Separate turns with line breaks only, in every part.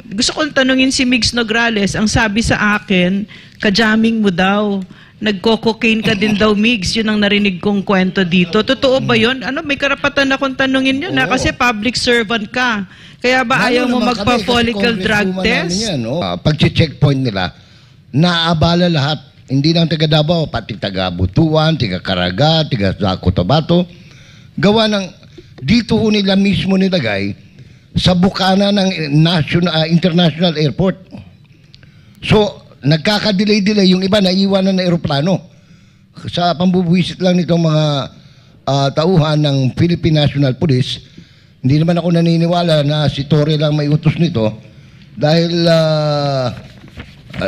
Gusto kong tanungin si Migs Nograles, ang sabi sa akin, ka-jamming mo daw. Nagko-cocaine ka din daw, Migs. Yun ang narinig kong kwento dito. Totoo ba yun? Ano, may karapatan akong tanungin yun na kasi public servant ka. Kaya ba ayaw mo magpa-follicle drug test?
Pag-checkpoint nila, naabala lahat. Hindi lang taga Davao, pati taga Butuan, taga Caraga, taga Cotabato. Gawa ng, dito ho nila mismo nilagay sa bukana ng international airport. So, nagkaka-delay-delay. Yung iba naiiwanan ng aeroplano. Sa pambubuwisit lang nitong mga tauhan ng Philippine National Police, hindi naman ako naniniwala na si Torre lang may utos nito dahil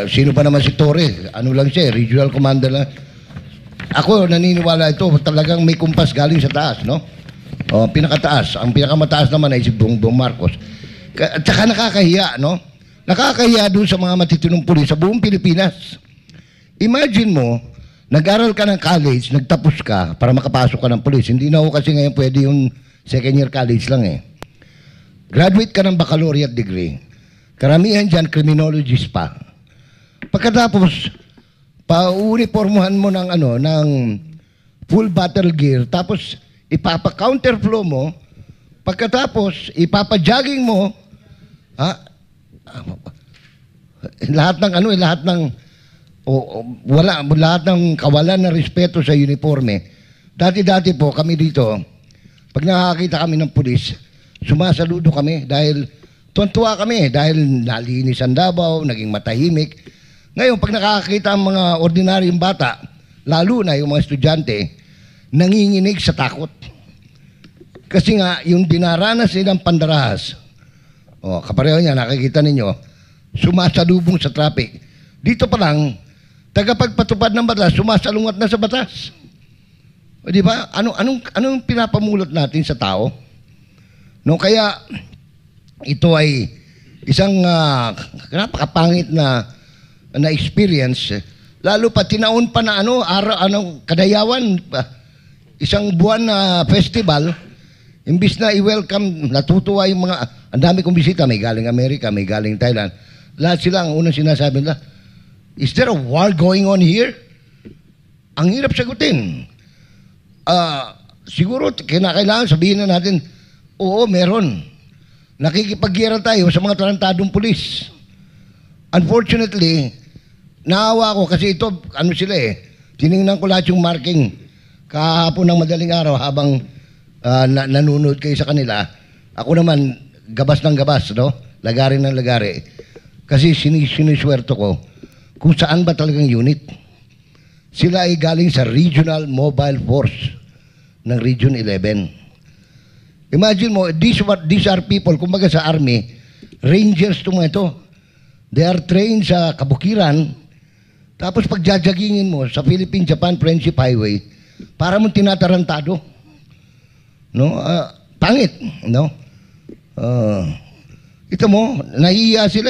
sino pa naman si Torre? Ano lang siya, regional commander lang. Ako naniniwala ito, talagang may kumpas galing sa taas, no? O, pinakataas. Ang pinakamataas naman ay si Bongbong Marcos. At saka nakakahiya, no? Nakakahiya doon sa mga matitinong pulis sa buong Pilipinas. Imagine mo, nag-aral ka ng college, nagtapos ka para makapasok ka ng pulis. Hindi na ako kasi ngayon pwede yung second year college lang eh. Graduate ka ng baccalaureate degree. Karamihan dyan, criminologist pa. Pagkatapos, pa-uniformuhan mo ng, ng full battle gear, tapos ipapa-counterflow mo, pagkatapos, ipapa-jogging mo, lahat ng lahat ng lahat ng kawalan ng respeto sa uniforme. Dati-dati po kami dito, pag nakakita kami ng pulis, sumasaludo kami dahil tuwan-tuwa kami dahil nalinis ang Davao, naging matahimik. Ngayon, pag nakakita ang mga ordinaryong bata, lalo na yung mga estudyante, nanginginig sa takot. Kasi nga, yung dinaranas nilang pandarahas, kapareho niya, nakikita ninyo, sumasalubong sa traffic. Dito pa lang, tagapagpatupad ng batas, sumasalungat na sa batas. O, di ba? Anong pinapamulat natin sa tao? No, kaya, ito ay isang napakapangit na experience. Lalo pa, tinaon pa na Kadayawan, isang buwan na festival, imbis na i-welcome, natutuwa yung mga, ang dami kong bisita, may galing Amerika, may galing Thailand. Lahat sila, ang unang sinasabi nila, is there a war going on here? Ang hirap sagutin. Siguro, kinakailangan sabihin na natin, oo, meron. Nakikipagyera tayo sa mga tarantadong pulis. Unfortunately, naawa ko kasi ito, sila tiningnan ko lahat yung marking kahapon ng madaling araw habang nanonood kayo sa kanila. Ako naman, gabas ng gabas, no? Lagari ng lagari. Kasi siniswerto ko kung saan ba talagang unit. Sila ay galing sa Regional Mobile Force ng Region 11. Imagine mo, these are people, kumbaga sa Army, Rangers itong ito. They are trained sa kabukiran. Tapos pagjajagingin mo sa Philippine-Japan Friendship Highway, para mong tinatarantado. No? Pangit, no? Ito mo, nahihiya sila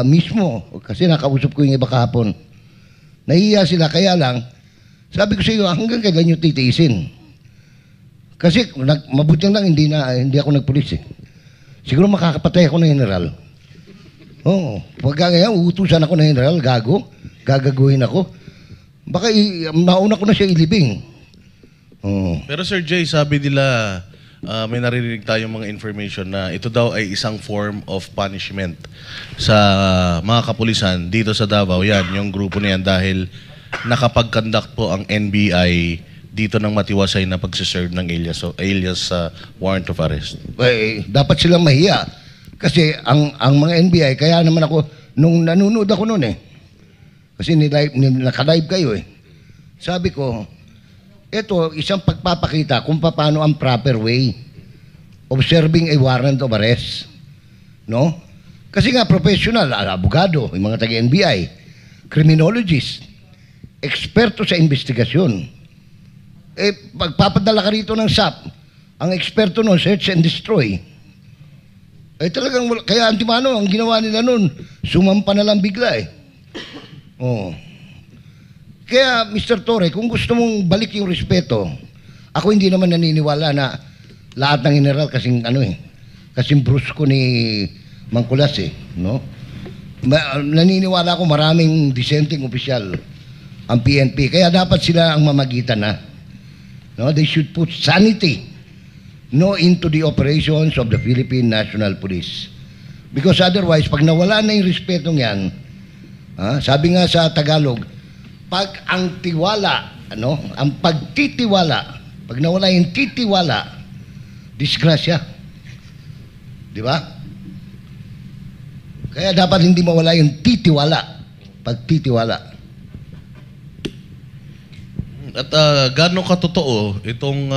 mismo, kasi nakausap ko yung iba kahapon. Nahihiya sila, kaya lang, sabi ko sa iyo, hanggang kailan nyo titiisin? Kasi mabuti lang hindi ako nagpulis Siguro makakapatay ako ng general. Pagka ngayon, uutusan ako ng general, gagaguhin ako. Baka mauna ko na siya ilibing.
Pero Sir Jay, sabi nila, may naririnig tayong mga information na ito daw ay isang form of punishment sa mga kapulisan dito sa Davao. Yan, yung grupo na yan dahil nakapag-conduct po ang NBI dito ng matiwasay na pagsiserve ng alias warrant of arrest.
Dapat silang mahiya. Kasi ang mga NBI, kaya naman ako, nung nanonood ako noon kasi naka-live kayo sabi ko, ito, isang pagpapakita kung paano ang proper way of serving a warrant of arrest. No? Kasi nga, professional, abogado, yung mga taga-NBI, criminologist, eksperto sa investigasyon. Pagpapadala ka rito ng SAP, ang eksperto nun, search and destroy. Talagang, kaya Antimano, ang ginawa nila nun, sumampa na lang bigla Kaya, Mr. Torre, kung gusto mong balik yung respeto, ako hindi naman naniniwala na lahat ng general kasing kasing brusko ni mangkulas eh, no? Naniniwala ko maraming dissenting opisyal ang PNP, kaya dapat sila ang mamagitan na. No, they should put sanity into the operations of the Philippine National Police. Because otherwise, pag nawala na yung respetong yan, sabi nga sa Tagalog, pag ang tiwala, ang pagtitiwala, pag nawala yung titiwala, disgrasya. Di ba? Kaya dapat hindi mawala yung titiwala, pagtitiwala.
At gaano katotoo itong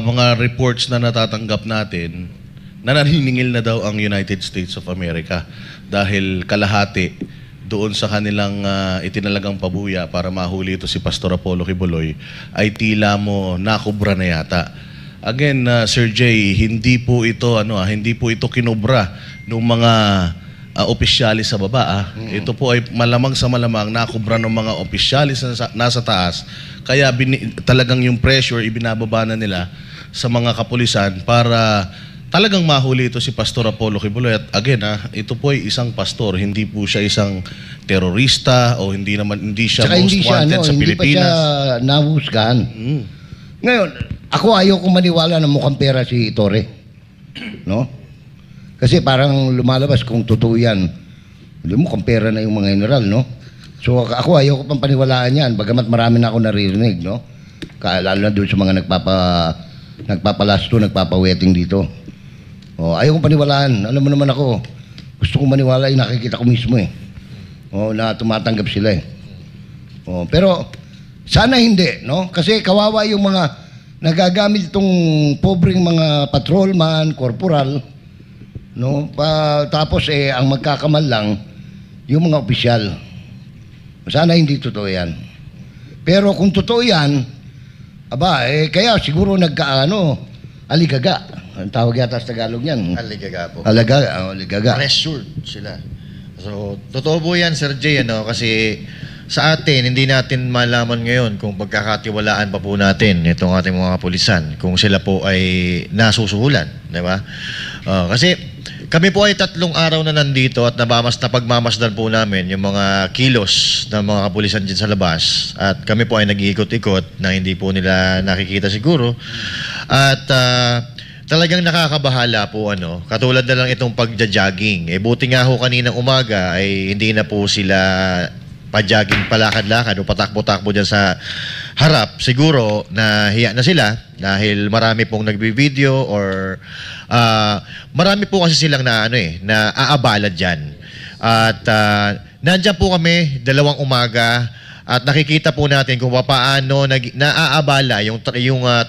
mga reports na natatanggap natin na naniningil na daw ang United States of America dahil kalahati doon sa kanilang itinalagang pabuya para mahuli ito si Pastor Apollo Kibuloy ay tila mo nakubra na yata. Again, Sir Jay, hindi po ito kinubra ng mga opisyalis sa baba. Ito po ay malamang sa malamang nakubra ng mga opisyalis na nasa taas. Kaya talagang yung pressure ibinababa na nila sa mga kapulisan para talagang mahuli ito si Pastor Apollo Kibuloy. At again, ito po ay isang pastor, hindi po siya isang terorista o hindi siya
Saka
most wanted sa Pilipinas.
Hindi pa siya nahusgahan. Ngayon, ako ayaw kong maniwala na mukhang pera si Torre. No? Kasi parang lumalabas kung totoo yan. Hindi mukhang pera na yung mga general, no? So ako ayaw ko pang paniwalaan yan, bagamat marami na ako naririnig, no? Lalo na doon sa mga nagpapalasto, nagpapaweting dito. Ayaw kong paniwalaan. Alam mo naman ako, gusto kong maniwala yung nakikita ko mismo eh. Na tumatanggap sila eh. Pero sana hindi, no? Kasi kawawa yung mga nagagamit itong pobreng mga patrolman, corporal, no? Tapos ang magkakamal lang yung mga opisyal. Sana hindi totoo yan. Pero kung totoo yan, kaya siguro aligaga. Ang tawag yata sa Tagalog yan.
Aligaga po.
Aligaga.
Pressured sila. So, totoo po yan, Sir Jay, kasi sa atin, hindi natin malaman ngayon kung pagkakatiwalaan pa po natin itong ating mga kapulisan, kung sila po ay nasusuhulan, di ba? Kasi kami po ay 3 araw na nandito at napagmamasdan po namin yung mga kilos ng mga kapulisan dyan sa labas. At kami po ay nag-iikot-ikot na hindi po nila nakikita siguro. At talagang nakakabahala po katulad na lang itong pagja-jogging. Buti nga ho kaninang umaga ay hindi na po sila pa-jogging, palakad-lakad o patakbo-takbo dyan sa harap. Siguro nahiya na sila dahil marami pong nagbi-video or marami po kasi silang na aabala dyan. At nandyan po kami 2 umaga at nakikita po natin kung paano naaabala yung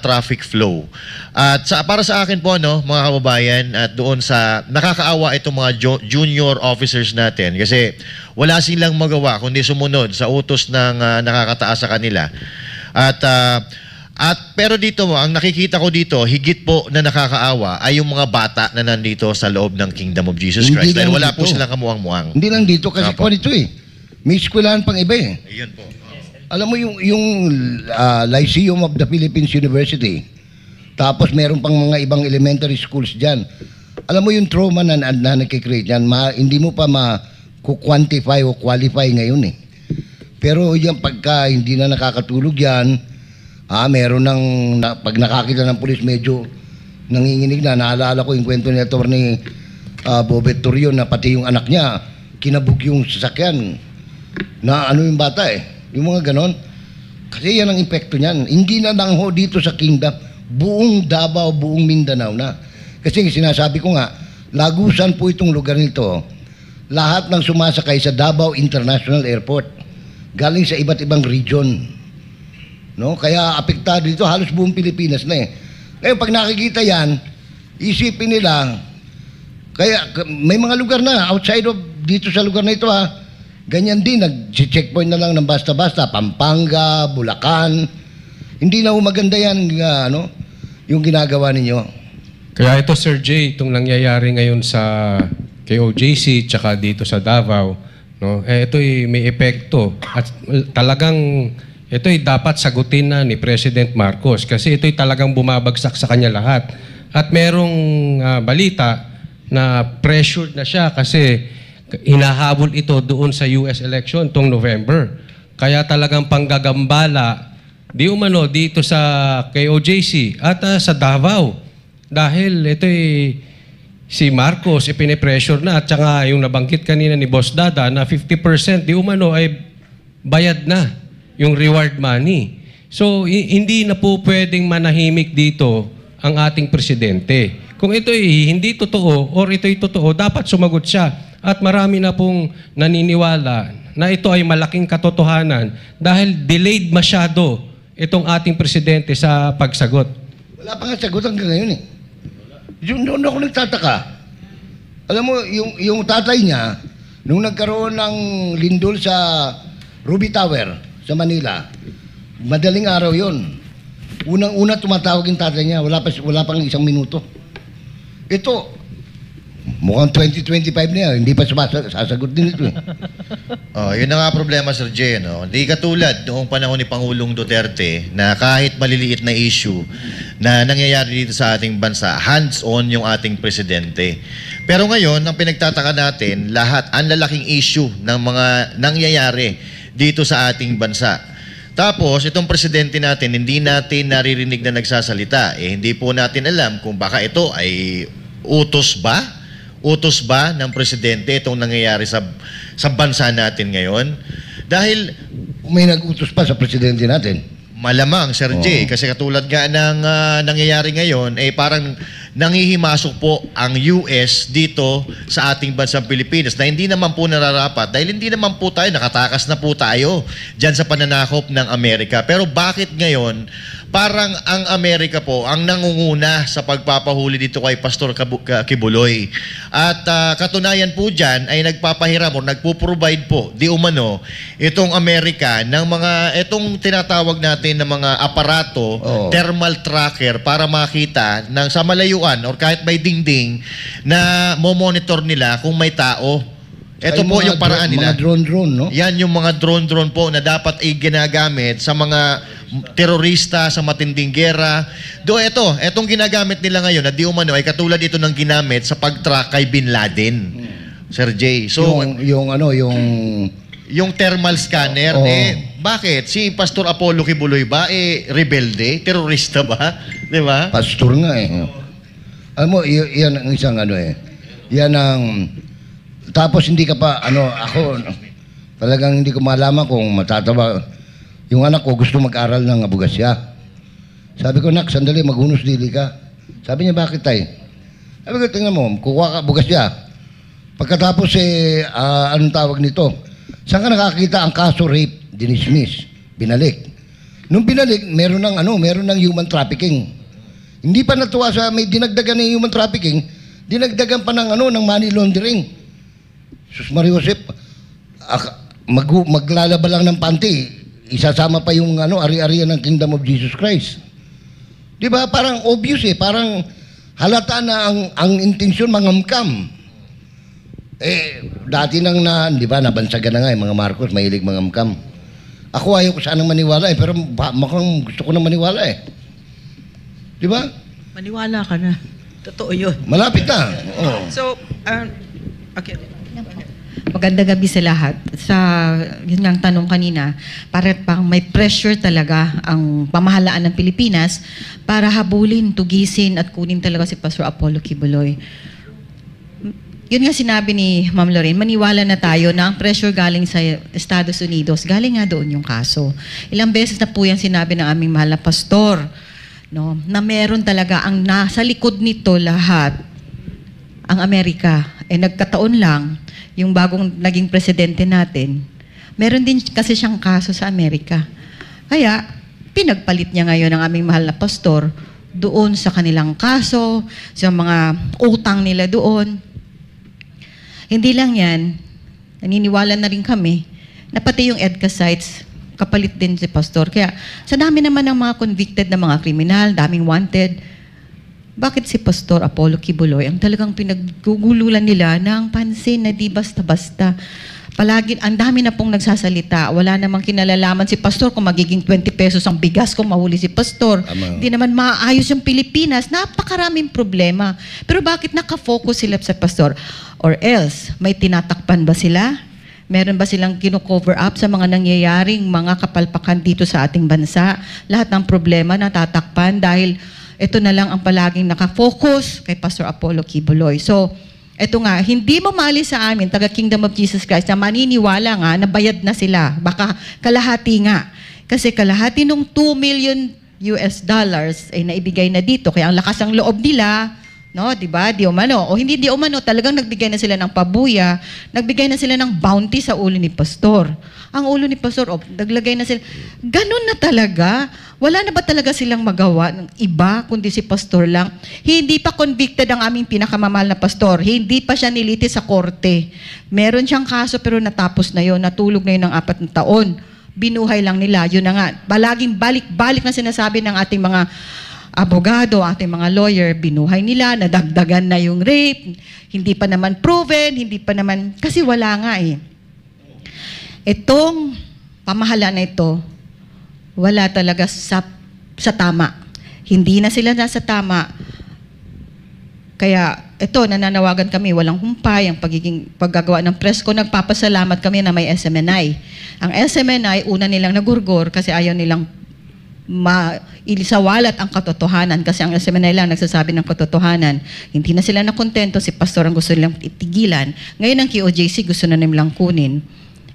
traffic flow. At para sa akin po mga kababayan, at doon sa nakakaawa itong mga junior officers natin kasi wala silang magawa kundi sumunod sa utos ng nakakataas sa kanila. Pero dito ang nakikita ko dito, higit po na nakakaawa ay yung mga bata na nandito sa loob ng Kingdom of Jesus Christ. Dahil wala po silang kamuang-muang.
Hindi lang dito kasi kung ito may eskwelahan pang iba eh.
Ayun po.
Alam mo yung Lyceum of the Philippines University. Tapos meron pang mga ibang elementary schools dyan. Alam mo yung trauma na nakikreate yan, hindi mo pa ma-quantify o qualify ngayon eh. Pero yan pagka hindi na nakakatulog yan, meron pag nakakita ng pulis medyo nanginginig na. Naalala ko yung kwento ni Atty. Bobet Torion na pati yung anak niya, kinabog yung sasakyan. Na yung bata yung mga ganon. Kasi yan ang epekto niyan. Hindi na lang ho dito sa Kingdom, buong Davao, buong Mindanao na. Kasi sinasabi ko nga, lagusan po itong lugar nito. Lahat ng sumasakay sa Davao International Airport galing sa iba't ibang region. No? Kaya apektado dito halos buong Pilipinas na Ngayon pag nakikita yan, isipin nila, kaya may mga lugar na outside of dito sa lugar na ito ganyan din, nag-checkpoint na lang ng basta-basta, Pampanga, Bulacan. Hindi na maganda yan, yung ginagawa ninyo.
Kaya ito, Sir Jay, itong nangyayari ngayon sa KOJC, tsaka dito sa Davao, ito'y may epekto. At talagang, ito'y dapat sagutin na ni President Marcos kasi ito'y talagang bumabagsak sa kanya lahat. At merong balita na pressured na siya kasi hinahabol ito doon sa US election tong November. Kaya talagang panggagambala di umano dito sa KOJC at sa Davao. Dahil ito si Marcos ipine-pressure na at saka yung nabanggit kanina ni Boss Dada na 50% di umano ay bayad na yung reward money. So hindi na po pwedeng manahimik dito ang ating presidente. Kung ito hindi totoo or ito'y totoo, dapat sumagot siya. At marami na pong naniniwala na ito ay malaking katotohanan dahil delayed masyado itong ating presidente sa pagsagot.
Wala pa nga sagot hanggang ngayon eh. Doon ako nagtataka. Alam mo, yung tatay niya, nung nagkaroon ng lindol sa Ruby Tower sa Manila, madaling araw yon. Unang-una tumatawag yung tatay niya, wala pang isang minuto. Ito, mukhang 2025 na yan, hindi pa sasagot din ito.
Yun na nga problema, Sir Jay. No? Hindi katulad noong panahon ni Pangulong Duterte na kahit maliliit na issue na nangyayari dito sa ating bansa, hands-on yung ating presidente. Pero ngayon, ang pinagtataka natin, lahat, ang lalaking issue ng mga nangyayari dito sa ating bansa. Tapos, itong presidente natin, hindi natin naririnig na nagsasalita. Hindi po natin alam kung baka ito ay utos ba ng presidente itong nangyayari sa bansa natin ngayon? Dahil
may nag-utos pa sa presidente natin.
Malamang, Sir Jay, kasi katulad nga ng nangyayari ngayon, parang nangihimasok po ang US dito sa ating bansang Pilipinas na hindi naman po nararapat dahil hindi naman po tayo, nakatakas na po tayo dyan sa pananakop ng Amerika. Pero bakit ngayon, parang ang Amerika po ang nangunguna sa pagpapahuli dito kay Pastor Kibuloy. At katunayan po dyan ay nagpapahiram o nagpo-provide po, di umano, itong Amerika ng itong tinatawag natin ng mga aparato, thermal tracker para makita ng sa malayuan or kahit may dingding na mo-monitor nila kung may tao. Ito po yung paraan nila.
Mga drone, no?
Yan yung mga drone po na dapat ginagamit sa mga terorista, sa matinding gera. Etong ginagamit nila ngayon na di umano ay katulad ito ng ginamit sa pag-track kay Bin Laden. Sir Jay. So, yung thermal scanner, bakit? Si Pastor Apollo Kibuloy ba, rebelde? Terorista ba? Di ba?
Pastor nga eh. Alam mo, yan ang isang yan ang... Tapos hindi ka pa, ako, talagang hindi ko malaman kung matatawa. Yung anak ko gusto mag-aral ng abugasya. Sabi ko, nak, sandali, maghunos dili ka. Sabi niya, bakit tay? Sabi ko, tingnan mo, kukuha ka abugasya. Pagkatapos anong tawag nito? Saan ka nakakita ang kaso rape? Dinismiss. Binalik. Nung binalik, meron ng human trafficking. Hindi pa natuwa sa may dinagdagan ng human trafficking, dinagdagan pa ng money laundering. Sus Mario Josep, maglalaba lang ng panty, isasama pa yung ari-arian ng Kingdom of Jesus Christ. Di ba? Parang obvious parang halata na ang intensyon mangamkam. Dati nang di ba, nabansagan na nga mga Marcos, mahilig mangamkam. Ako ayaw ko sanang maniwala pero mukhang gusto ko na maniwala Di ba?
Maniwala ka na. Totoo yun.
Malapit na.
So, okay.
Magandang gabi sa lahat. Yun nga ang tanong kanina, para pang may pressure talaga ang pamahalaan ng Pilipinas para habulin, tugisin at kunin talaga si Pastor Apollo Kibuloy. Yun nga sinabi ni Ma'am Lorraine, maniwala na tayo na ang pressure galing sa Estados Unidos, galing nga doon yung kaso. Ilang beses na po yan sinabi ng aming mahal na pastor, no, na meron talaga ang nasa likod nito lahat, ang Amerika. Nagkataon lang, yung bagong naging presidente natin, meron din kasi siyang kaso sa Amerika. Kaya, pinagpalit niya ngayon ang aming mahal na pastor doon sa kanilang kaso, sa mga utang nila doon. Hindi lang yan, naniniwala na rin kami, na pati yung EDCA sites, kapalit din si pastor. Kaya, sa dami naman ng mga convicted na mga kriminal, daming wanted, bakit si Pastor Apollo Kibuloy ang talagang pinaggugululan nila ng pansin na di basta-basta? Palagi, ang dami na pong nagsasalita. Wala namang kinalalaman si Pastor kung magiging 20 pesos ang bigas kung mahuli si Pastor.
Tama.
Hindi naman maayos yung Pilipinas. Napakaraming problema. Pero bakit nakafocus sila sa Pastor? Or else, may tinatakpan ba sila? Meron ba silang kino-cover up sa mga nangyayaring mga kapalpakan dito sa ating bansa? Lahat ng problema natatakpan dahil ito na lang ang palaging nakafocus kay Pastor Apollo Quiboloy. So, ito nga, hindi mo maalis sa amin, taga Kingdom of Jesus Christ, na maniniwala nga na bayad na sila. Baka kalahati nga. Kasi kalahati nung $2 million ay naibigay na dito. Kaya ang lakas ng loob nila, no, di ba? Di umano. O hindi di umano, talagang nagbigay na sila ng pabuya, nagbigay na sila ng bounty sa ulo ni Pastor. Ang ulo ni Pastor, naglagay na sila. Ganun na talaga. Wala na ba talaga silang magawa ng iba, kundi si Pastor lang? Hindi pa convicted ang aming pinakamamahal na Pastor. Hindi pa siya nilitis sa korte. Meron siyang kaso pero natapos na yon, natulog na yun ng 4 na taon. Binuhay lang nila. Yun na nga. Palaging balik-balik na sinasabi ng ating mga abogado, ating mga lawyer, binuhay nila, nadagdagan na yung rape, hindi pa naman proven, hindi pa naman, kasi wala nga eh. Itong pamahalaan na ito, wala talaga sa tama. Hindi na sila nasa tama. Kaya ito, nananawagan kami, walang humpay, ang paggagawa ng presko, nagpapasalamat kami na may SMNI. Ang SMNI, una nilang nagurgor kasi ayaw nilang ilisawalat ang katotohanan kasi ang SMNI lang nagsasabi ng katotohanan. Hindi na sila nakontento, si Pastor ang gusto nilang itigilan. Ngayon ang QOJC gusto na nilang kunin.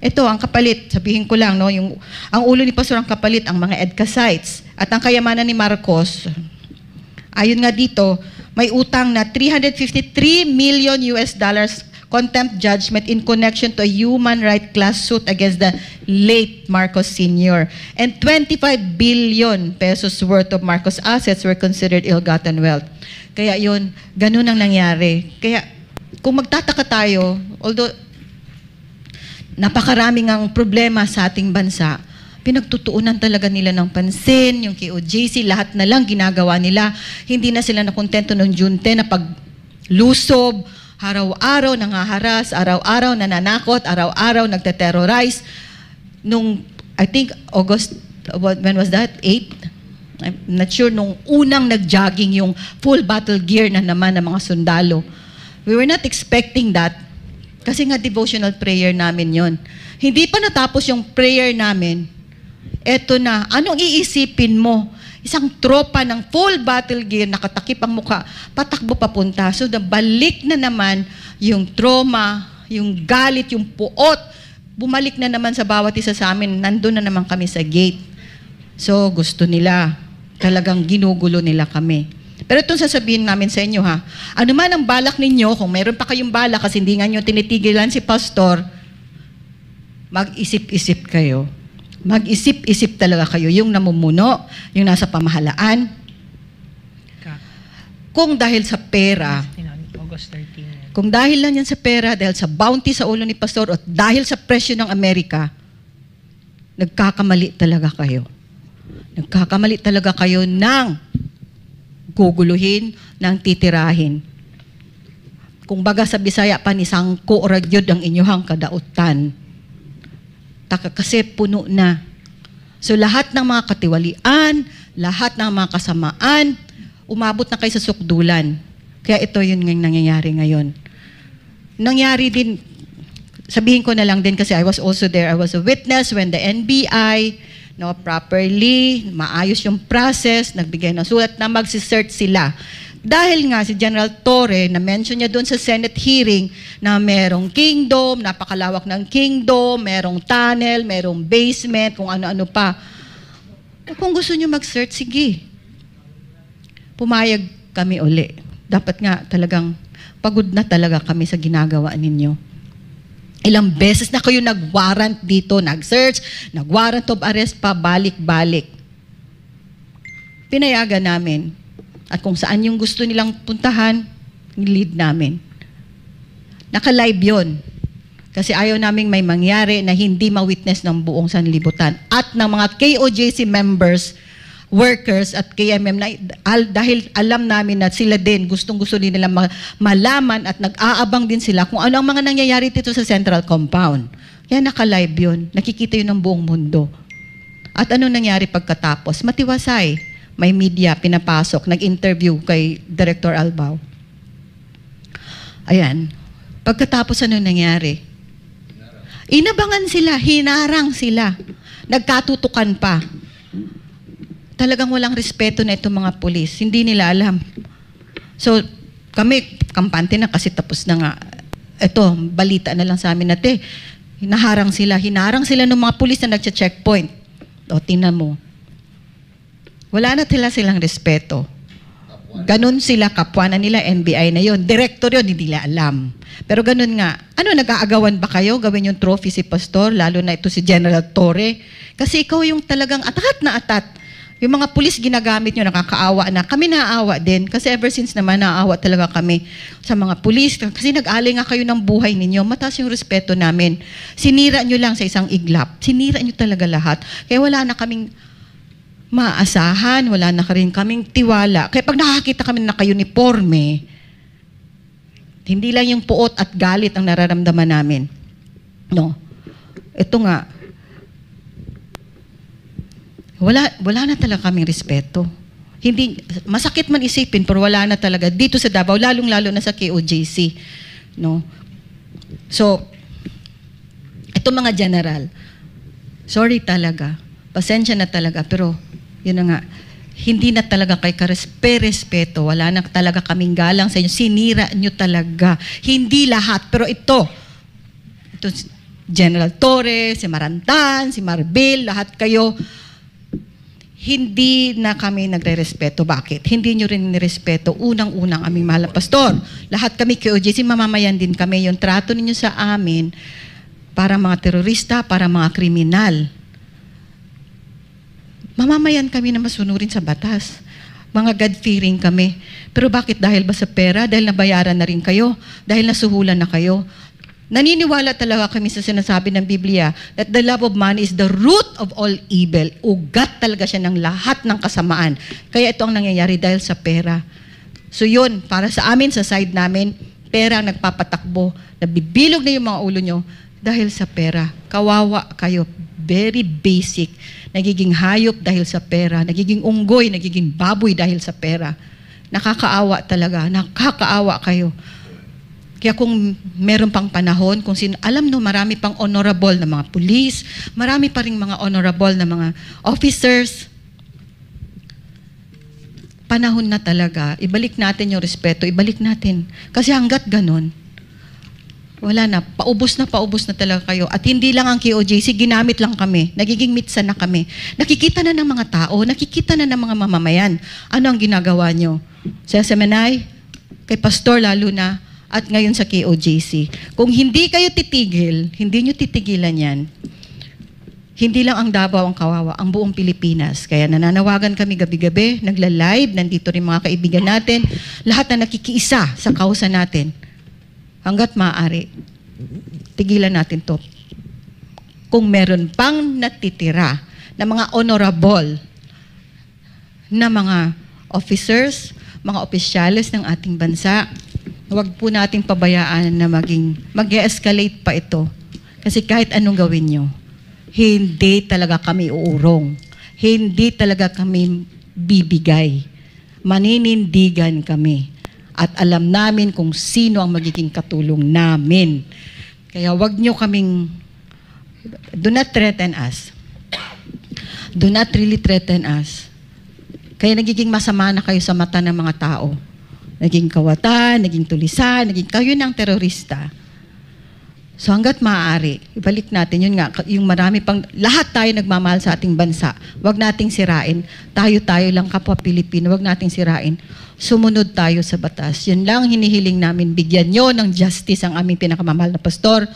Ito, ang kapalit, sabihin ko lang, no, ang ulo ni Pastor ang kapalit, ang mga EDCA sites. At ang kayamanan ni Marcos, ayon nga dito, may utang na $353 million contempt judgment in connection to a human right class suit against the late Marcos Sr. And 25 billion pesos worth of Marcos assets were considered ill-gotten wealth. Kaya yun, ganun ang nangyari. Kaya kung magtataka tayo, although napakaraming ang problema sa ating bansa, pinagtutuunan talaga nila ng pansin, yung KOJC, lahat na lang ginagawa nila. Hindi na sila nakontento noong June 10 na paglusob, araw-araw nangaharas, araw-araw nananakot, araw-araw nagte-terrorize. Nung, I think, August, when was that? 8? I'm not sure, nung unang nag-jogging yung full battle gear na naman ng mga sundalo. We were not expecting that. Kasi nga devotional prayer namin yon. Hindi pa natapos yung prayer namin, eto na, anong iisipin mo? Isang tropa ng full battle gear, nakatakip ang mukha, patakbo papunta. So, balik na naman yung trauma, yung galit, yung puot, bumalik na naman sa bawat isa sa amin, nandun na naman kami sa gate. So, gusto nila, talagang ginugulo nila kami. Pero itong sasabihin namin sa inyo ha, ano man ang balak ninyo, kung meron pa kayong balak kasi hindi nga nyo tinitigilan si Pastor, mag-isip-isip kayo. Mag-isip-isip talaga kayo, yung namumuno, yung nasa pamahalaan. Kung dahil sa pera,
August 13.
kung dahil lang yan sa pera, dahil sa bounty sa ulo ni Pastor, o dahil sa presyo ng Amerika, nagkakamali talaga kayo. Nagkakamali talaga kayo ng guguluhin, ng titirahin. Kung baga sa Bisaya, panisangko ragyod ang inyuhang kadautan. Taka kasi puno na. So lahat ng mga katiwalian, lahat ng mga kasamaan, umabot na kayo sa sukdulan. Kaya ito yun ng nangyayari ngayon. Nangyari din, sabihin ko na lang din kasi I was also there, I was a witness when the NBI properly, maayos yung process, nagbigay ng sulat na magsisearch sila. Dahil nga si General Torre, na-mention niya doon sa Senate hearing na merong kingdom, napakalawak ng kingdom, merong tunnel, merong basement, kung ano-ano pa. Kung gusto niyo mag-search, sige. Pumayag kami uli. Dapat nga talagang pagod na talaga kami sa ginagawa ninyo. Ilang beses na kayo nag-warrant dito, nag-search, nag-warrant of arrest pa, balik-balik. Pinayagan namin. At kung saan yung gusto nilang puntahan, lead namin. Naka-live yun. Kasi ayaw naming may mangyari na hindi ma-witness ng buong sanlibutan. At ng mga KOJC members, workers at KMM, dahil alam namin na sila din, gustong-gusto nila malaman at nag-aabang din sila kung ano ang mga nangyayari dito sa Central Compound. Yan, naka-live yun. Nakikita yun ng buong mundo. At ano nangyari pagkatapos? Matiwasay. May media pinapasok, nag-interview kay Director Albao. Ayan. Pagkatapos ano nangyari? Inabangan sila, hinarang sila. Nagkatutukan pa. Talagang walang respeto na itong mga pulis. Hindi nila alam. So, kami, kampante na kasi tapos na nga. Ito, balita na lang sa amin natin. Hinarang sila ng mga pulis na nagcha-checkpoint. O, tingnan mo. Wala na silang respeto. Ganun sila, kapwa na nila, NBI na yon. Director yun, hindi nila alam. Pero ganun nga, ano, nag-aagawan ba kayo? Gawin yung trophy si Pastor, lalo na ito si General Torre. Kasi ikaw yung talagang atat na atat. Yung mga pulis ginagamit nyo, nakakaawa na. Kami naaawa din. Kasi ever since naman, naaawa talaga kami sa mga pulis. Kasi nag-alay nga kayo ng buhay ninyo. Mataas yung respeto namin. Sinira nyo lang sa isang iglap. Sinira nyo talaga lahat. Kaya wala na kaming maasahan, wala na rin kaming tiwala. Kaya pag nakakita kami na naka-uniforme, hindi lang yung puot at galit ang nararamdaman namin. No. Ito nga, wala na talaga kaming respeto. Hindi, masakit man isipin, pero wala na talaga. Dito sa Davao, lalong-lalo na sa KOJC. No. So, ito mga general, sorry talaga, pasensya na talaga, pero yun na nga, hindi na talaga kay respeto, wala na talaga kaming galang sa inyo, sinira nyo talaga. Hindi lahat, pero ito General Torre, si Marantan, si Marbil, lahat kayo, hindi na kami nagre-respeto. Bakit? Hindi nyo rin nirespeto. Unang-unang aming mahal na pastor. Lahat kami KOJC, mamamayan din kami. Yung trato ninyo sa amin, para mga terorista, para mga kriminal. Mamamayan kami na masunurin sa batas. Mga God-fearing kami. Pero bakit? Dahil ba sa pera? Dahil nabayaran na rin kayo? Dahil nasuhulan na kayo? Naniniwala talaga kami sa sinasabi ng Biblia that the love of money is the root of all evil. Ugat talaga siya ng lahat ng kasamaan. Kaya ito ang nangyayari dahil sa pera. So yun, para sa amin, sa side namin, pera ang nagpapatakbo. Nabibilog na yung mga ulo nyo dahil sa pera. Kawawa kayo. Very basic. Nagiging hayop dahil sa pera. Nagiging unggoy, nagiging baboy dahil sa pera. Nakakaawa talaga. Nakakaawa kayo. Kaya kung meron pang panahon, kung alam no, marami pang honorable na mga police, marami pa rin mga honorable na mga officers. Panahon na talaga. Ibalik natin yung respeto. Ibalik natin. Kasi hanggat ganon, wala na, paubos na talaga kayo. At hindi lang ang KOJC, ginamit lang kami. Nagiging mitsa na kami. Nakikita na ng mga tao, nakikita na ng mga mamamayan. Ano ang ginagawa nyo? Sa SMNI, kay Pastor lalo na, at ngayon sa KOJC. Kung hindi kayo titigil, hindi nyo titigilan yan, hindi lang ang Davao ang kawawa, ang buong Pilipinas. Kaya nananawagan kami gabi-gabi, nagla-live, nandito rin mga kaibigan natin, lahat na nakikiisa sa kausa natin. Hanggat maaari, tigilan natin to. Kung meron pang natitira na mga honorable na mga officers, mga opisyales ng ating bansa, huwag po nating pabayaan na mag-escalate pa ito. Kasi kahit anong gawin nyo, hindi talaga kami uurong. Hindi talaga kami bibigay. Maninindigan kami. At alam namin kung sino ang magiging katulong namin. Kaya wag nyo kaming, do not threaten us. Do not really threaten us. Kaya nagiging masama na kayo sa mata ng mga tao. Naging kawatan, naging tulisan, naging kayo ng terorista. So hanggat maaari, ibalik natin, yun nga, yung marami pang, lahat tayo nagmamahal sa ating bansa. Huwag nating sirain. Tayo-tayo lang kapwa Pilipino, huwag nating sirain. Sumunod tayo sa batas. Yun lang hinihiling namin. Bigyan nyo ng justice ang aming pinakamamahal na pastor.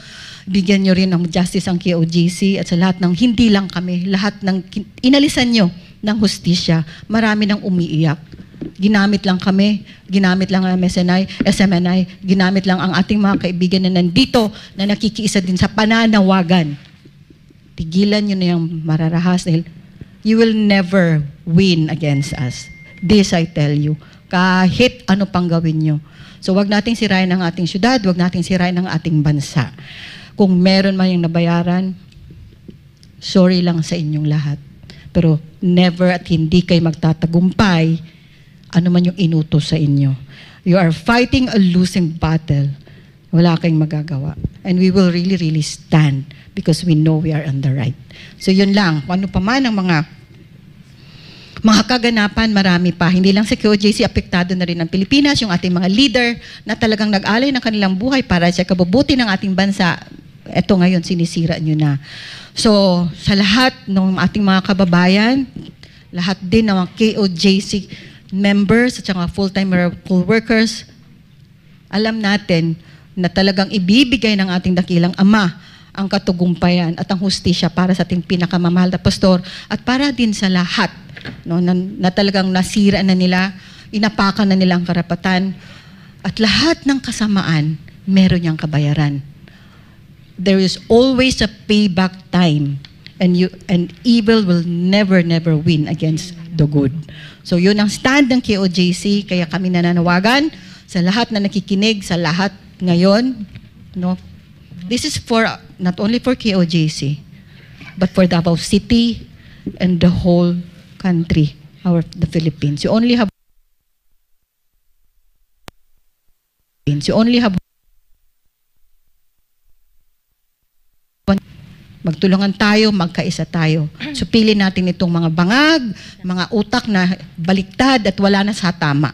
Bigyan nyo rin ng justice ang KOJC at sa lahat ng, hindi lang kami, lahat ng, inalisan nyo ng hustisya. Marami nang umiiyak. Ginamit lang kami, ginamit lang ang SMNI, ginamit lang ang ating mga kaibigan na nandito na nakikiisa din sa pananawagan. Tigilan nyo na yung mararahas dahil you will never win against us. This I tell you. Kahit ano pang gawin nyo. So wag nating sirain ang ating syudad, wag nating sirain ang ating bansa. Kung meron man yung nabayaran, sorry lang sa inyong lahat. Pero never at hindi kayo magtatagumpay ano man yung inutos sa inyo. You are fighting a losing battle. Wala kayong magagawa. And we will really, really stand because we know we are on the right. So yun lang. Kung ano pa man ang mga kaganapan, marami pa. Hindi lang sa QOJC, apektado na rin ang Pilipinas, yung ating mga leader na talagang nag-alay ng kanilang buhay para sa kabubuti ng ating bansa. Ito ngayon, sinisira nyo na. So, sa lahat ng ating mga kababayan, lahat din ng mga KOJC members at saka full-time miracle workers, alam natin na talagang ibibigay ng ating dakilang Ama ang katugumpayan at ang hustisya para sa ating pinakamamahal na pastor at para din sa lahat no, na talagang nasira na nila, inapakan na nila ang karapatan at lahat ng kasamaan, meron niyang kabayaran. There is always a payback time and evil will never win against the good. So yun ang stand ng KOJC, kaya kami nananawagan sa lahat na nakikinig, sa lahat ngayon, no? This is for not only for KOJC, but for Davao City and the whole country, the Philippines. You only have magtulungan tayo, magkaisa tayo. So pili natin itong mga bangag, mga utak na baliktad at wala na sa tama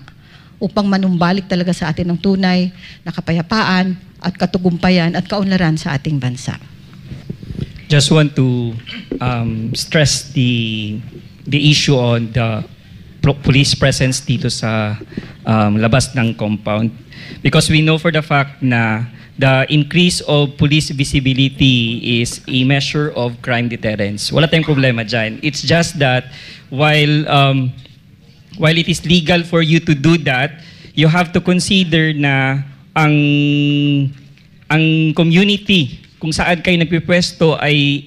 upang manumbalik talaga sa atin ng tunay na kapayapaan at katugumpayan at kaunlaran sa ating bansa.
Just want to stress the issue on the police presence dito sa labas ng compound because we know for the fact na the increase of police visibility is a measure of crime deterrence. Wala tayong problema dyan. It's just that while it is legal for you to do that, you have to consider na ang community kung saan kayo nagpipwesto ay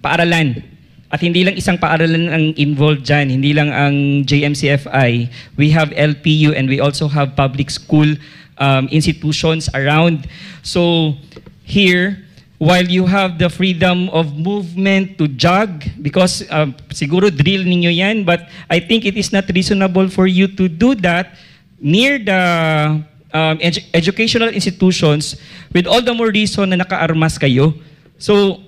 paaralan. At hindi lang isang paaralan ang involved dyan. Hindi lang ang JMCFI. We have LPU and we also have public school institutions around. So here, while you have the freedom of movement to jog, because siguro drill ninyo yan, but I think it is not reasonable for you to do that near the educational institutions with all the more reason na naka-armas kayo. So,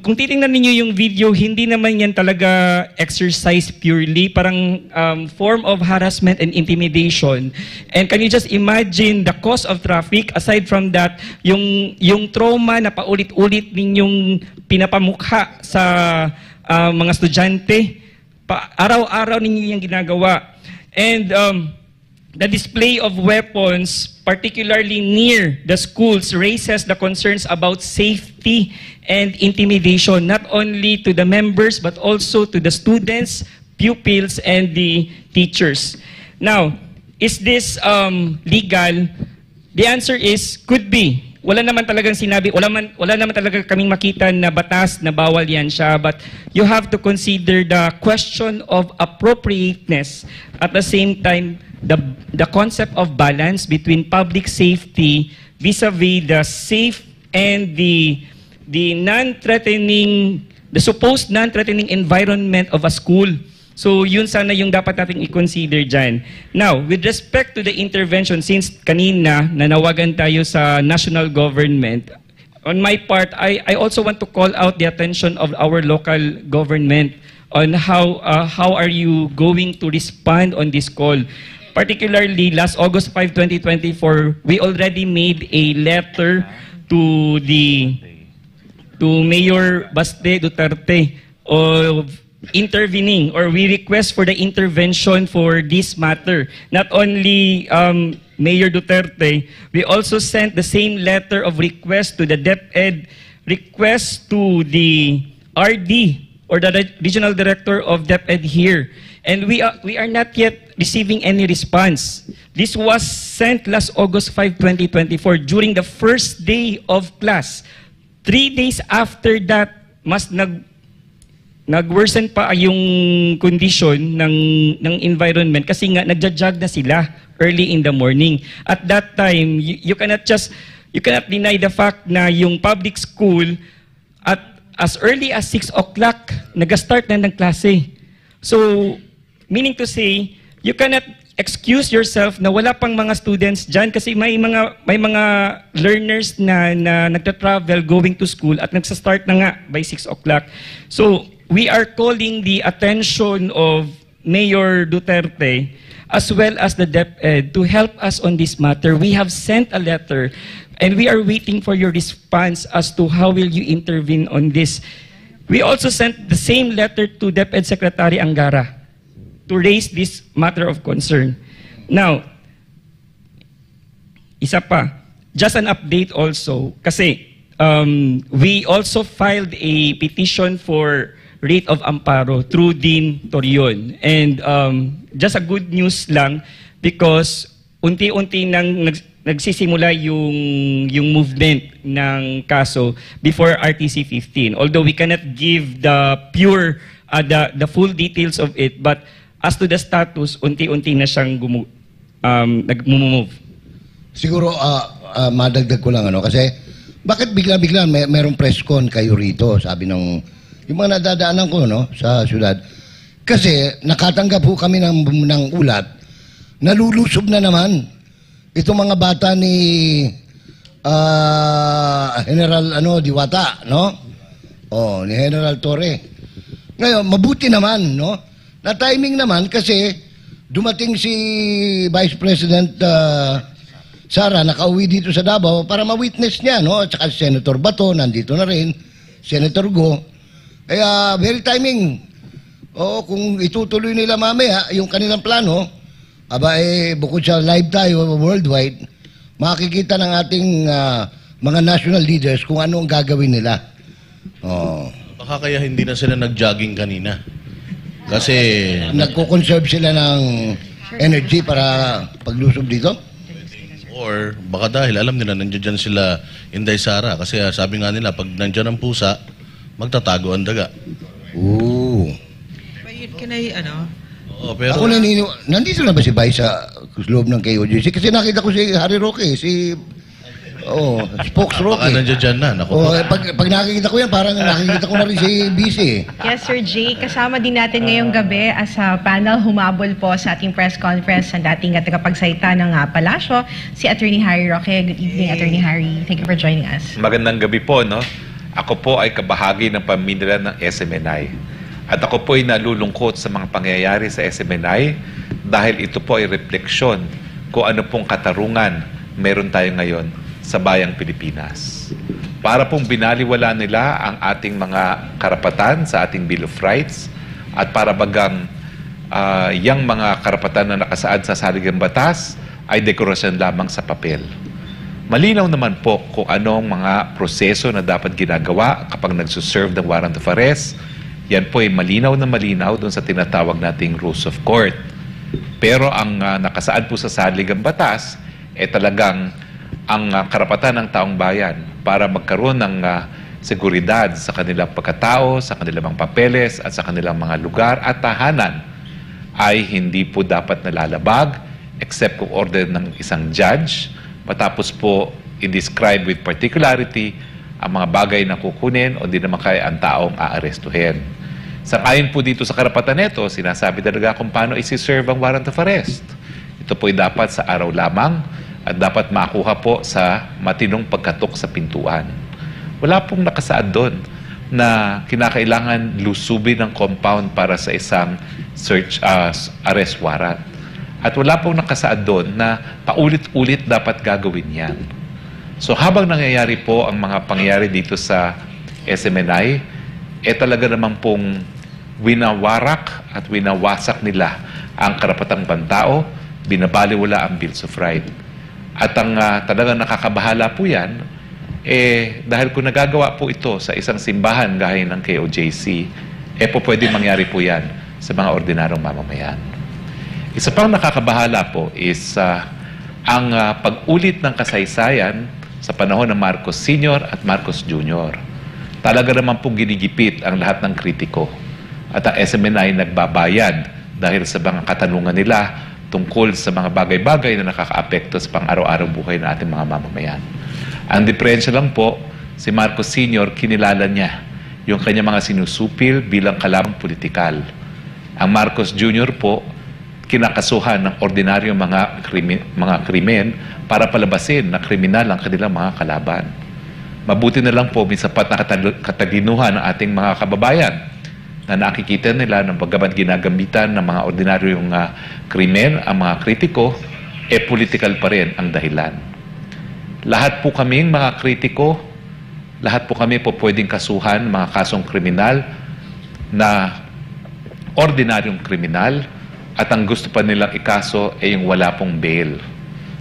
kung titingnan ninyo yung video, hindi naman yan talaga exercise purely, parang form of harassment and intimidation. And can you just imagine the cost of traffic? Aside from that, yung trauma na paulit-ulit ninyong pinapamukha sa mga estudyante, araw-araw ninyo yung ginagawa. And the display of weapons, particularly near the schools, raises the concerns about safety and intimidation, not only to the members, but also to the students, pupils, and the teachers. Now, is this legal? The answer is, could be. Wala naman talagang sinabi, wala naman talaga kaming makita na batas na bawal yan siya, but you have to consider the question of appropriateness. At the same time, the concept of balance between public safety vis-a-vis the safe and the non-threatening, the supposed non-threatening environment of a school. So yun sana yung dapat natin i-consider dyan. Now, with respect to the intervention, since kanina nanawagan tayo sa national government, on my part, I also want to call out the attention of our local government on how are you going to respond on this call. Particularly, last August 5, 2024, we already made a letter to Mayor Baste Duterte of intervening, or we request for the intervention for this matter. Not only Mayor Duterte, we also sent the same letter of request to the DepEd, request to the RD, or the Regional Director of DepEd here. And we are not yet receiving any response. This was sent last August 5, 2024, during the first day of class. 3 days after that, mas nag-worsen pa yung condition ng environment kasi nga nagja-jog na sila early in the morning. At that time, you cannot just you cannot deny the fact na yung public school at as early as 6 o'clock, nag-start na ng klase. So, meaning to say, you cannot excuse yourself na wala pang mga students dyan kasi may mga learners na nagta-travel going to school at nagsa-start na nga by 6 o'clock. So, we are calling the attention of Mayor Duterte as well as the DepEd to help us on this matter. We have sent a letter and we are waiting for your response as to how will you intervene on this. We also sent the same letter to DepEd Secretary Angara to raise this matter of concern. Now, isa pa, just an update also, kasi we also filed a petition for rate of amparo through Dean Torion. And just a good news lang because unti-unti nang nagsisimula yung movement ng kaso before RTC 15. Although we cannot give the pure, the full details of it, but as to the status, unti-unti na siyang nag-move.
Siguro, madagdag ko lang, kasi bakit bigla-bigla merong press con kayo rito, sabi ng yung mga nadadaanan ko sa syudad. Kasi nakatanggap po kami ng ulat, nalulusob na naman itong mga bata ni General Diwata, ni General Torre. Ngayon, mabuti naman, na timing naman kasi dumating si Vice President Sara, nakauwi dito sa Davao para ma-witness niya, at saka si Senator Bato, nandito na rin, Senator Go. Kaya, very timing. Kung itutuloy nila mamaya yung kanilang plano, bukod sa live tayo worldwide, makikita ng ating mga national leaders kung ano ang gagawin nila.
Baka kaya hindi na sila nag-jogging kanina. Kasi
nagko-conserve sila ng energy para paglusob dito?
Or baka dahil alam nila nandiyan dyan sila Inday Sara. Kasi sabi nga nila, pag nandiyan ang pusa, magtatago ang daga.
Ooh.
Can I,
Oo, pero
Ako nandito na ba si Bay sa loob ng KOJC? Kasi nakita ko si Harry Roque, Spokes
baka
Roque.
nandiyan dyan na. Naku,
Pag nakikita ko yan, parang nakikita ko na rin si BC.
Yes, Sir Jay. Kasama din natin ngayong gabi as a panel humabol po sa ating press conference ang dating tagapagsalita ng Palasyo, si Attorney Harry Roque. Good evening, Attorney Harry. Thank you for joining us.
Magandang gabi po, Ako po ay kabahagi ng pamilya ng SMNI. At ako po ay nalulungkot sa mga pangyayari sa SMNI dahil ito po ay refleksyon kung ano pong katarungan meron tayo ngayon sa bayang Pilipinas. Para pong binaliwala nila ang ating mga karapatan sa ating Bill of Rights at para bagang yang mga karapatan na nakasaad sa saligang batas ay dekorasyon lamang sa papel. Malinaw naman po kung anong mga proseso na dapat ginagawa kapag nagsuserve ng warrant of arrest. Yan po ay malinaw na malinaw doon sa tinatawag nating rules of court. Pero ang nakasaad po sa saligang batas talagang ang karapatan ng taong bayan para magkaroon ng seguridad sa kanilang pagkatao, sa kanilang mga papeles at sa kanilang mga lugar at tahanan ay hindi po dapat nalalabag except kung order ng isang judge. Matapos po i-describe with particularity ang mga bagay na kukunin o di naman kaya ang taong aarestuhin. Sangayon po dito sa karapatan nito, sinasabi talaga kung paano isi-serve ang warrant of arrest. Ito po ay dapat sa araw lamang at dapat makuha po sa matinong pagkatok sa pintuan. Wala pong nakasaad doon na kinakailangan lusubin ng compound para sa isang arrest warrant. At wala pong nakasaad doon na paulit-ulit dapat gagawin yan. So habang nangyayari po ang mga pangyayari dito sa SMNI, talaga naman pong winawarak at winawasak nila ang karapatang pantao, binabaliwala ang Bills of Rights. At ang talagang nakakabahala po yan, dahil kung nagagawa po ito sa isang simbahan gaya ng KOJC, po pwede mangyari po yan sa mga ordinaryong mamamayan. Isa pang nakakabahala po is ang pag-ulit ng kasaysayan sa panahon ng Marcos Sr. at Marcos Jr. Talaga naman pong ginigipit ang lahat ng kritiko. At ang SMNI nagbabayad dahil sa mga katanungan nila tungkol sa mga bagay-bagay na nakakaapekto sa pang-araw-araw buhay ng ating mga mamamayan. Ang diferensya lang po, si Marcos Sr. kinilala niya yung kanya mga sinusupil bilang kalabang politikal. Ang Marcos Jr. po, kinakasuhan ng ordinaryong mga krimen para palabasin na kriminal ang kanilang mga kalaban. Mabuti na lang po may sapat na katalinuhan ng ating mga kababayan na nakikita nila ng bagamat ginagamitan ng mga ordinaryong krimen, ang mga kritiko, political pa rin ang dahilan. Lahat po kaming mga kritiko, lahat po kami po pwedeng kasuhan mga kasong kriminal na ordinaryong kriminal at ang gusto pa nilang ikaso ay yung wala pong bail.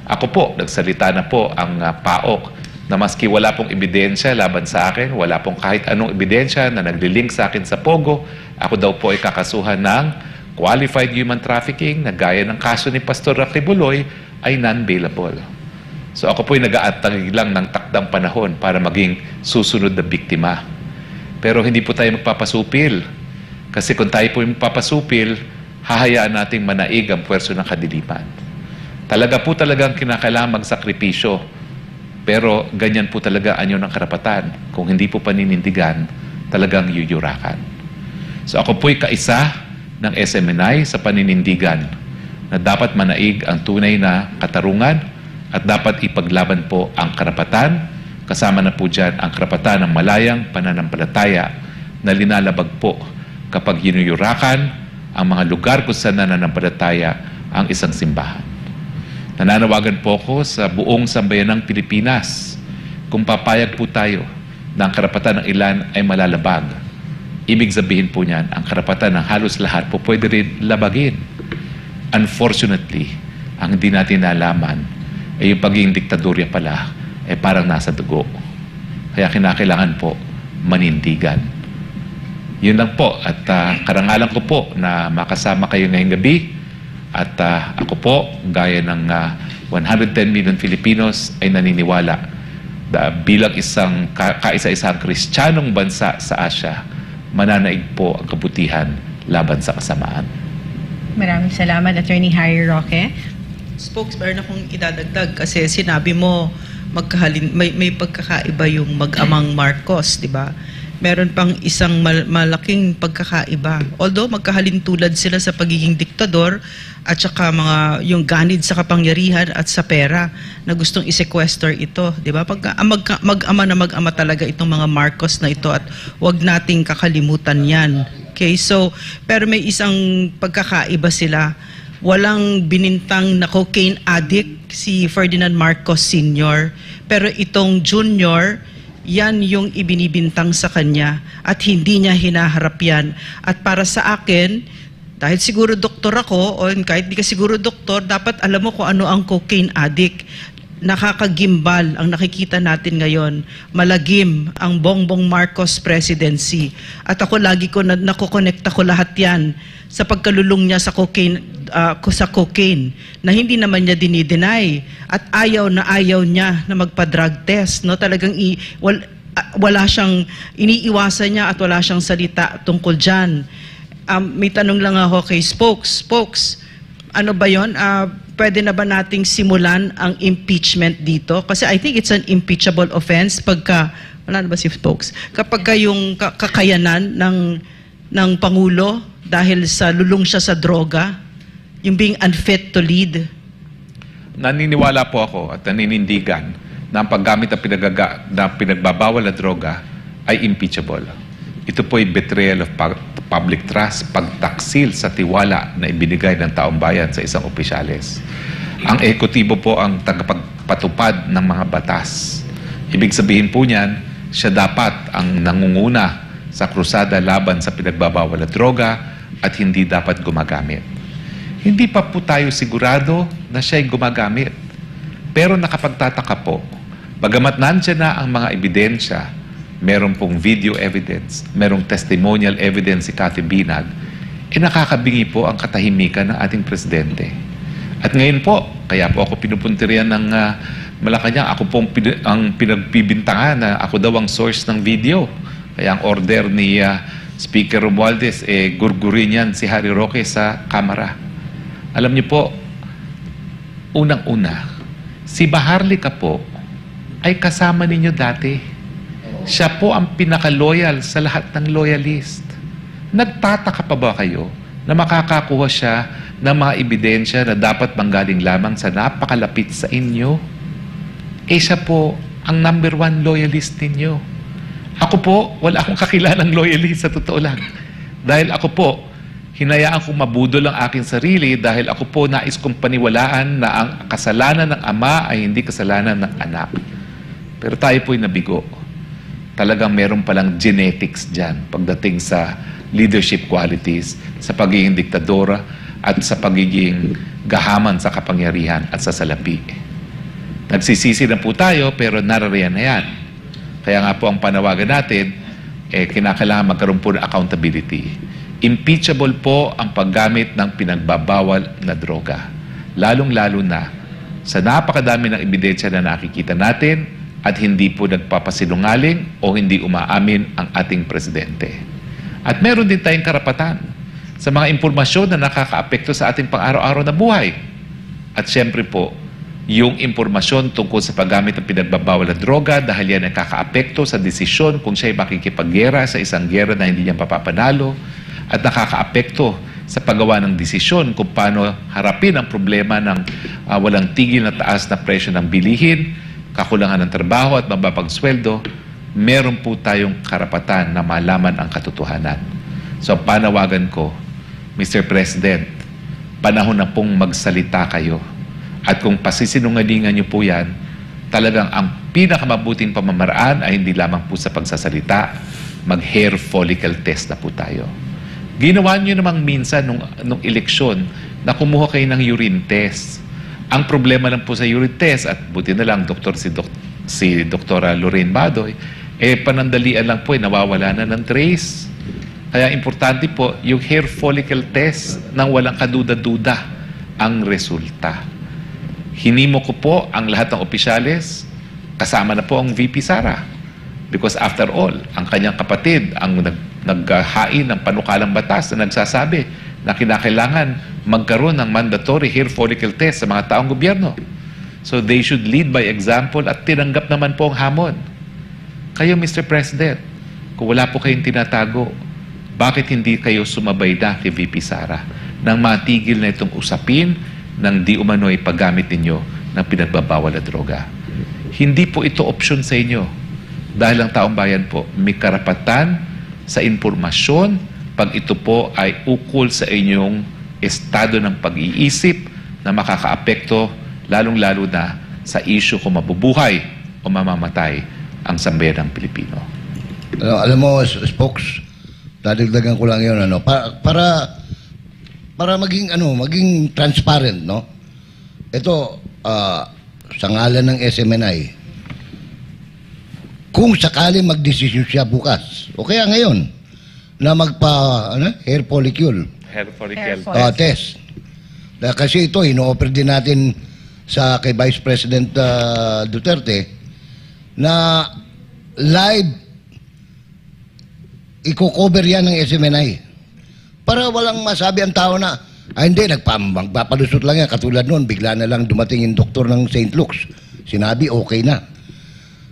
Ako po, nagsalita na po ang PAOK na maski wala pong ebidensya laban sa akin, wala pong kahit anong ebidensya na naglilink sa akin sa Pogo, ako daw po ay kakasuhan ng qualified human trafficking na gaya ng kaso ni Pastor Rocky Buloy ay non-bailable. So ako po ay nag-aantay lang ng takdang panahon para maging susunod na biktima. Pero hindi po tayo magpapasupil. Kasi kung tayo po yung magpapasupil, hahayaan nating manaig ang puwerso ng kadiliman. Talagang kinakailangan magsakripisyo. Pero ganyan po talaga anyo ng karapatan. Kung hindi po paninindigan, talagang yuyurakan. So ako po'y kaisa ng SMNI sa paninindigan na dapat manaig ang tunay na katarungan at dapat ipaglaban po ang karapatan, kasama na po dyan ang karapatan ng malayang pananampalataya na linalabag po kapag yinuyurakan ang mga lugar kung saan nananampalataya ang isang simbahan. Nananawagan po ako sa buong sambayanang Pilipinas kung papayag po tayo na ang karapatan ng ilan ay malalabag. Ibig sabihin po niyan, ang karapatan ng halos lahat po pwede rin labagin. Unfortunately, ang hindi natin nalaman ay yung pagiging diktadorya pala ay parang nasa dugo. Kaya kinakailangan po manindigan. Yun lang po. At karangalan ko po na makasama kayo ngayong gabi. At ako po, gaya ng 110 million Filipinos ay naniniwala na bilang isang kaisa-isang Kristiyanong bansa sa Asia, mananaig po ang kabutihan laban sa kasamaan.
Maraming salamat, Attorney Harry Roque.
Spokesperson akong idadagdag kasi sinabi mo may pagkakaiba yung mag-amang Marcos, di ba? Meron pang isang malaking pagkakaiba. Although magkahalintulad sila sa pagiging diktador at saka yung ganid sa kapangyarihan at sa pera na gustong i-sequester ito, di ba? Mag-ama na mag-ama talaga itong mga Marcos na ito at wag nating kakalimutan yan. Okay, so pero may isang pagkakaiba sila. Walang binintang na cocaine addict si Ferdinand Marcos Sr. Pero itong Junior, yan yung ibinibintang sa kanya at hindi niya hinaharap yan. At para sa akin, dahil siguro doktor ako, o kahit di ka siguro doktor, dapat alam mo kung ano ang cocaine addict. Nakakagimbal ang nakikita natin ngayon. Malagim ang Bongbong Marcos presidency. At ako lagi ko nakokonekta ko lahat yan sa pagkalulong niya sa cocaine na hindi naman niya dinideny at ayaw niya na magpa-drug test, no? Talagang wala siyang iniiwasan niya at wala siyang salita tungkol diyan. May tanong lang ako kay Spokes, ano ba 'yon? Pwede na ba nating simulan ang impeachment dito? Kasi I think it's an impeachable offense pagka wala na ba si Spokes? Kapag yung kakayanan ng Pangulo dahil sa lulong siya sa droga, yung being unfit to lead.
Naniniwala po ako at naninindigan na ang paggamit ng pinagbabawal na droga ay impeachable. Ito po ay betrayal of public trust, pagtaksil sa tiwala na ibinigay ng taong bayan sa isang opisyales. Ang ehekutibo po ang tagapagpatupad ng mga batas. Ibig sabihin po niyan, siya dapat ang nangunguna sa krusada laban sa pinagbabawal na droga at hindi dapat gumagamit. Hindi pa po tayo sigurado na siya'y gumagamit. Pero nakapagtataka po, bagamat nandiyan na ang mga ebidensya, meron pong video evidence, merong testimonial evidence si Cathy Binag, nakakabingi po ang katahimikan ng ating presidente. At ngayon po, kaya po ako pinupuntiryan ng Malacanang, ako po ang pinagbibintangan na ako daw ang source ng video. Kaya ang order ni Speaker Romualdez, gurgurin yan si Harry Roque sa kamera. Alam niyo po, unang-una, si Maharlika po ay kasama ninyo dati. Siya po ang pinaka-loyal sa lahat ng loyalist. Nagtataka pa ba kayo na makakakuha siya ng mga ebidensya na dapat manggaling lamang sa napakalapit sa inyo? Eh siya po ang number 1 loyalist ninyo. Ako po, wala akong kakilalang loyalist sa totoo lang. Dahil ako po, hinayaan kong mabudol ang aking sarili dahil ako po nais kong paniwalaan na ang kasalanan ng ama ay hindi kasalanan ng anak. Pero tayo po'y nabigo. Talagang meron palang genetics dyan pagdating sa leadership qualities, sa pagiging diktadora at sa pagiging gahaman sa kapangyarihan at sa salapi. Nagsisisi na po tayo pero narariyan na yan. Kaya nga po ang panawagan natin, kinakailangan magkaroon po ng accountability. Impeachable po ang paggamit ng pinagbabawal na droga. Lalong-lalo na sa napakadami ng ebidensya na nakikita natin at hindi po nagpapasinungaling o hindi umaamin ang ating presidente. At meron din tayong karapatan sa mga impormasyon na nakakaapekto sa ating pang-araw-araw na buhay. At syempre po, yung impormasyon tungkol sa paggamit ng pinagbabawal na droga dahil yan ay nakakaapekto sa desisyon kung siya ay makikipaggera sa isang gera na hindi niya papapanalo at nakakaapekto sa paggawa ng desisyon kung paano harapin ang problema ng walang tigil na taas na presyo ng bilihin, kakulangan ng trabaho at mababang sweldo, meron po tayong karapatan na malaman ang katotohanan. So panawagan ko, Mr. President, panahon na pong magsalita kayo. At kung pasisinungalingan niyo po yan, talagang ang pinakamabuting pamamaraan ay hindi lamang po sa pagsasalita, mag-hair follicle test na po tayo. Ginawa niyo namang minsan nung eleksyon na kumuha kayo ng urine test. Ang problema lang po sa urine test, at buti na lang si Dr. Lorraine Badoy, panandalian lang po, nawawala na ng trace. Kaya importante po, yung hair follicle test nang walang kaduda-duda ang resulta. Hinimo ko po ang lahat ng opisyales, kasama na po ang VP Sara. Because after all, ang kanyang kapatid ang naghain ng panukalang batas na nagsasabi na kinakailangan magkaroon ng mandatory hair follicle test sa mga taong gobyerno. So they should lead by example at tinanggap naman po ang hamon. Kayo, Mr. President, kung wala po kayong tinatago, bakit hindi kayo sumabay na kay VP Sara nang matigil na itong usapin ng di umano'y paggamit ninyo ng pinagbabawal na droga? Hindi po ito opsyon sa inyo dahil ang taong bayan po may karapatan sa impormasyon pag ito po ay ukol sa inyong estado ng pag-iisip na makakaapekto lalong-lalo na sa issue kung mabubuhay o mamamatay ang sambayanang Pilipino.
Alam mo, Spokes, dadagdagan ko lang yun, para maging transparent, no? Ito, sa ngalan ng SMNI, kung sakali magdesisyon siya bukas, o kaya ngayon, na hair follicle test. Kasi ito, ino-offer din natin kay Vice President Duterte na live i-cover yan ng SMNI. Para walang masabi ang tao na, hindi, magpapalusot lang yan. Katulad noon, bigla na lang dumating yung doktor ng St. Luke's. Sinabi, okay na.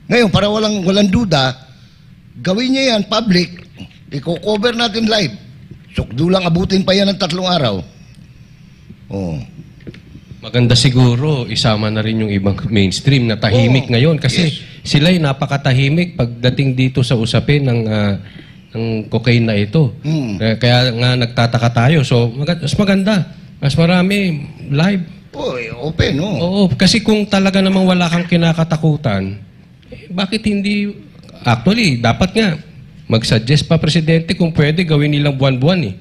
Ngayon, para walang duda, gawin niya yan public, i-cover natin live. Sukdo lang, abutin pa yan ng 3 araw. Oh.
Maganda siguro, isama na rin yung ibang mainstream na tahimik ngayon. Kasi sila'y napakatahimik pagdating dito sa usapin ng cocaine na ito. Kaya nga nagtataka tayo. So, mas maganda. Mas marami live.
Open, no?
Oo, kasi kung talaga namang wala kang kinakatakutan, bakit hindi... Actually, dapat nga, mag-suggest pa presidente kung pwede gawin nilang buwan-buwan eh.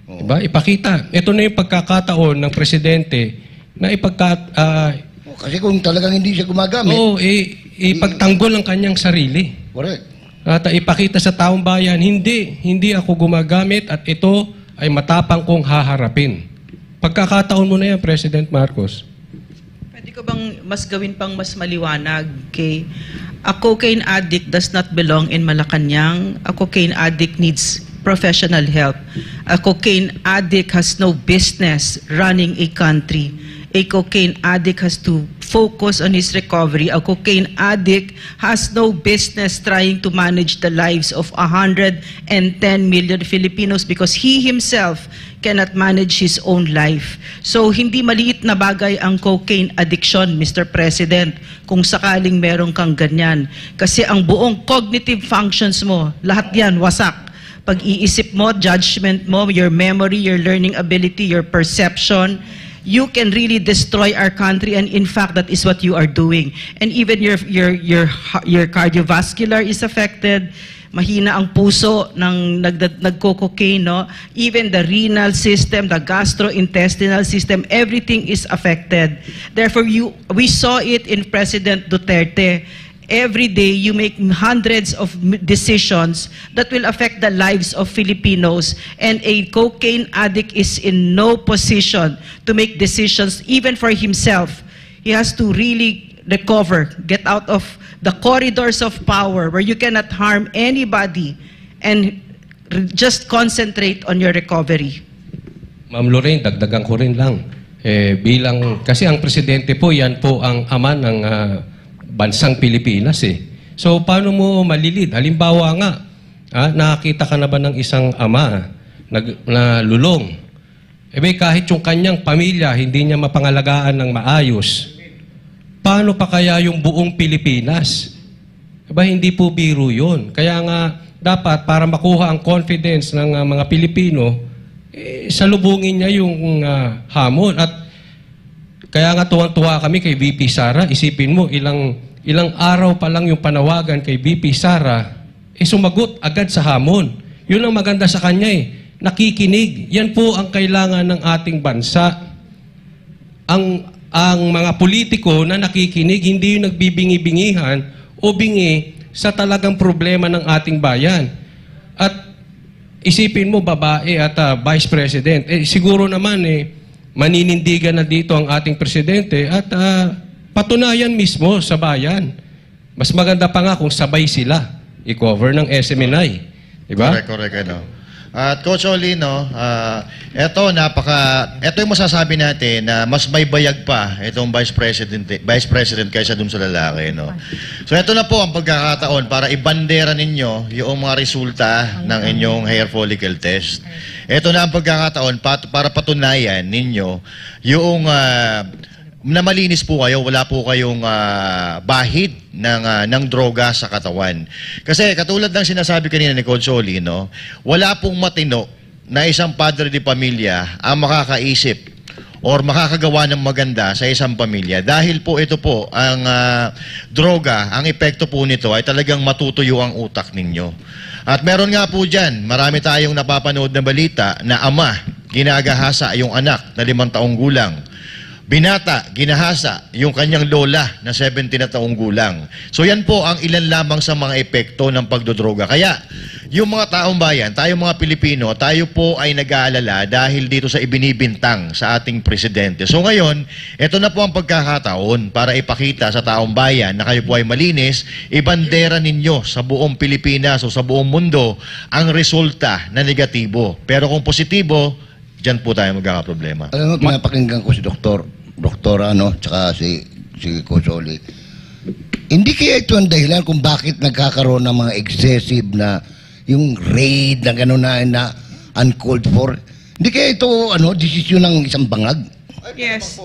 Diba? Ipakita. Ito na yung pagkakataon ng presidente na
kasi kung talagang hindi siya gumagamit.
Ipagtanggol ang kanyang sarili.
Correct.
At ipakita sa taong bayan, hindi ako gumagamit at ito ay matapang kong haharapin. Pagkakataon mo na yan, President Marcos.
Pwede ko bang gawin pang mas maliwanag kay a cocaine addict does not belong in Malacanang. A cocaine addict needs professional help. A cocaine addict has no business running a country. A cocaine addict has to focus on his recovery. A cocaine addict has no business trying to manage the lives of 110 million Filipinos because he himself cannot manage his own life. So hindi maliit na bagay ang cocaine addiction, Mr. President, kung sakaling meron kang ganyan. Kasi ang buong cognitive functions mo, lahat yan wasak. Pag-iisip mo, judgment mo, your memory, your learning ability, your perception, you can really destroy our country, and in fact that is what you are doing. And even your cardiovascular is affected. Mahina ang puso ng nagko-cocaine, no? Even the renal system, the gastrointestinal system, everything is affected. Therefore, we saw it in President Duterte. Every day, you make hundreds of decisions that will affect the lives of Filipinos, and a cocaine addict is in no position to make decisions even for himself. He has to really recover, get out of the corridors of power where you cannot harm anybody, and just concentrate on your recovery.
Ma'am Lorraine, dagdagan ko rin lang. Kasi ang presidente po, yan po ang ama ng bansang Pilipinas So paano mo malilid? Halimbawa nga, nakakita ka na ba ng isang ama na lulong? Kahit yung kanyang pamilya, hindi niya mapangalagaan ng maayos. Paano pa kaya yung buong Pilipinas? Hindi po biro yun. Kaya nga, dapat para makuha ang confidence ng mga Pilipino, salubungin niya yung hamon. At kaya nga tuwang-tuwa kami kay VP Sara. Isipin mo, ilang araw pa lang yung panawagan kay VP Sara, sumagot agad sa hamon. Yun ang maganda sa kanya nakikinig. Yan po ang kailangan ng ating bansa. Ang mga politiko na nakikinig, hindi yung nagbibingi-bingihan o bingi sa talagang problema ng ating bayan. At isipin mo, babae at Vice President, siguro naman maninindigan na dito ang ating Presidente at patunayan mismo sa bayan. Mas maganda pa nga kung sabay sila i-cover ng SMNI. Diba?
Correct. At Coach Oli, ito yung masasabi natin na mas may bayag pa itong Vice President kaysa dun sa lalaki. So ito na po ang pagkakataon para ibandera ninyo yung mga resulta ng inyong hair follicle test. Ito na ang pagkakataon para patunayan ninyo yung na malinis po kayo, wala po kayong bahid ng droga sa katawan. Kasi katulad ng sinasabi kanina ni Coach Oli, wala pong matino na isang padre de pamilya ang makakaisip or makakagawa ng maganda sa isang pamilya. Dahil po ito po, ang droga, ang epekto po nito ay talagang matutuyo ang utak ninyo. At meron nga po dyan, marami tayong napapanood na balita na ama, ginagahasa yung anak na 5 taong gulang. Binata, ginahasa yung kanyang lola na 70 na taong gulang. So yan po ang ilan lamang sa mga epekto ng pagdodroga. Kaya yung mga taong bayan, tayong mga Pilipino, tayo po ay nag-aalala dahil dito sa ibinibintang sa ating presidente. So ngayon, ito na po ang pagkakataon para ipakita sa taong bayan na kayo po ay malinis, ibandera ninyo sa buong Pilipinas o sa buong mundo ang resulta na negatibo. Pero kung positibo, diyan po tayo magkakaproblema.
Alam mo, pinapakinggan ko si Doktora, tsaka si Coach Oli. Hindi kaya ito ang dahilan kung bakit nagkakaroon ng mga excessive na yung raid na gano'n na uncalled for. Hindi kaya ito, desisyon ng isang bangag?
Yes.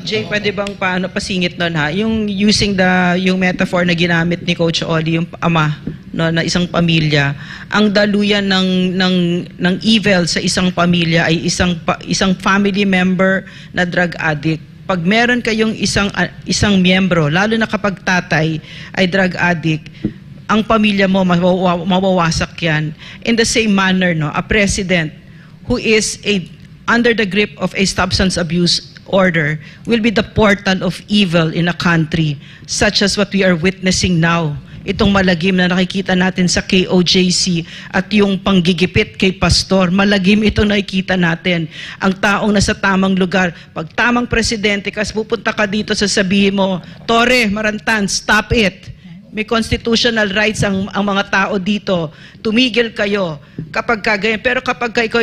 Jay, pwede bang pasingit nun Yung using yung metaphor na ginamit ni Coach Oli, yung ama, na isang pamilya, ang daluyan ng evil sa isang pamilya ay isang family member na drug addict. Pag meron kayong isang miyembro, lalo na kapag tatay ay drug addict, ang pamilya mo mawawasak yan. In the same manner, a president who is under the grip of a substance abuse order will be the portal of evil in a country such as what we are witnessing now. Itong malagim na nakikita natin sa KOJC at yung panggigipit kay pastor, malagim ito nakikita natin. Ang taong nasa tamang lugar, pag tamang presidente kasi pupunta ka dito, sasabihin mo, Torre, Marantan, stop it. May constitutional rights ang mga tao dito. Tumigil kayo kapag kagayan. Pero kapag ikaw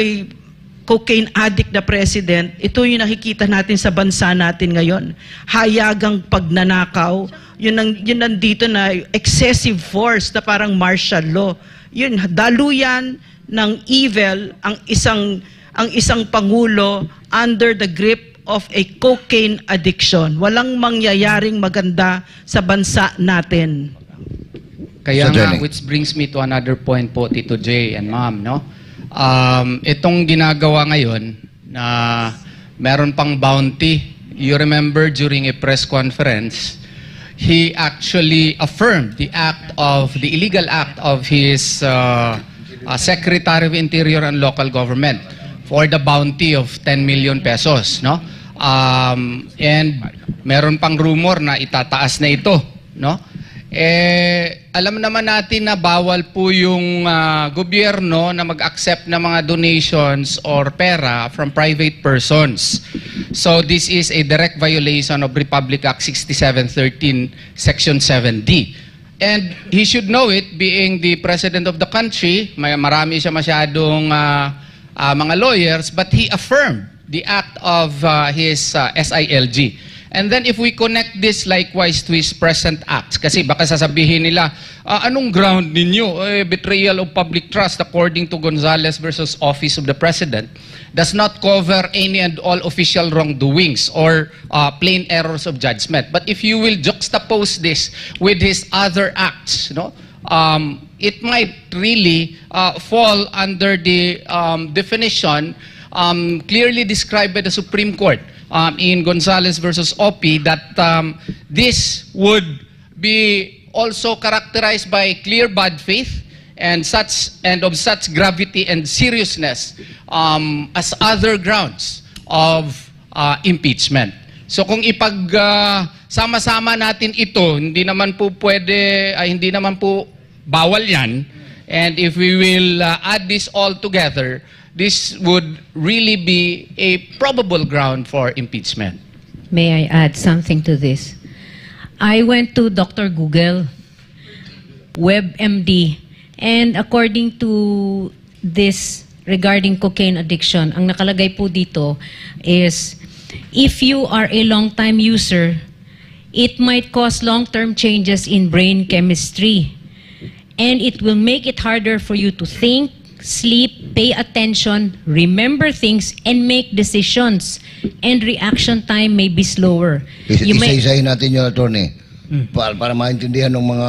cocaine addict na president, ito yung nakikita natin sa bansa natin ngayon. Hayagang pagnanakaw, yun nandito na excessive force na parang martial law. Yun, daluyan ng evil ang isang pangulo under the grip of a cocaine addiction. Walang mangyayaring maganda sa bansa natin.
Kaya
Sir
nga,
Johnny.
which brings me to another point po, Tito J and Ma'am, no? Itong ginagawa ngayon na meron pang bounty. You remember during a press conference, he actually affirmed the illegal act of his Secretary of Interior and Local Government for the bounty of 10 million pesos, no? And meron pang rumor na itataas na ito, no? Alam naman natin na bawal po yung gobyerno na mag-accept ng mga donations or pera from private persons. So this is a direct violation of Republic Act 6713 Section 7D. And he should know it, being the president of the country. Marami siya masyadong mga lawyers, but he affirmed the act of his SILG. And then if we connect this likewise to his present acts, kasi baka sasabihin nila, anong ground ninyo? Betrayal of public trust according to Gonzales versus Office of the President does not cover any and all official wrongdoings or plain errors of judgment. But if you will juxtapose this with his other acts, no, it might really fall under the definition clearly described by the Supreme Court in Gonzales versus OP that this would be also characterized by clear bad faith and of such gravity and seriousness as other grounds of impeachment. So kung sama-sama natin ito, hindi naman po bawal yan. And if we will add this all together, this would really be a probable ground for impeachment.
May I add something to this? I went to Dr. Google, WebMD, and according to this regarding cocaine addiction, ang nakalagay po dito is, if you are a long-time user, it might cause long-term changes in brain chemistry, and it will make it harder for you to think, sleep, pay attention, remember things, and make decisions. And reaction time may be slower.
Isa-isahin natin yung attorney para maintindihan ng mga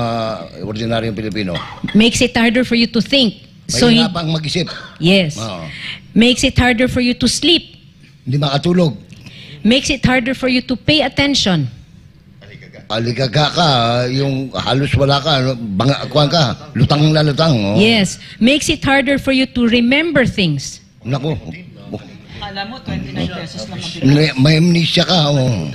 ordinaryong Pilipino.
Makes it harder for you to think.
Mahirapang mag-isip.
Yes.
Oo.
Makes it harder for you to sleep.
Hindi makatulog.
Makes it harder for you to pay attention.
Aligaga ka, yung halos wala ka, kuwan ka, lutang na lutang. Oh.
Yes. Makes it harder for you to remember things.
Naku.
Alam mo, 29 pesos lang
May amnesia ka. Oh.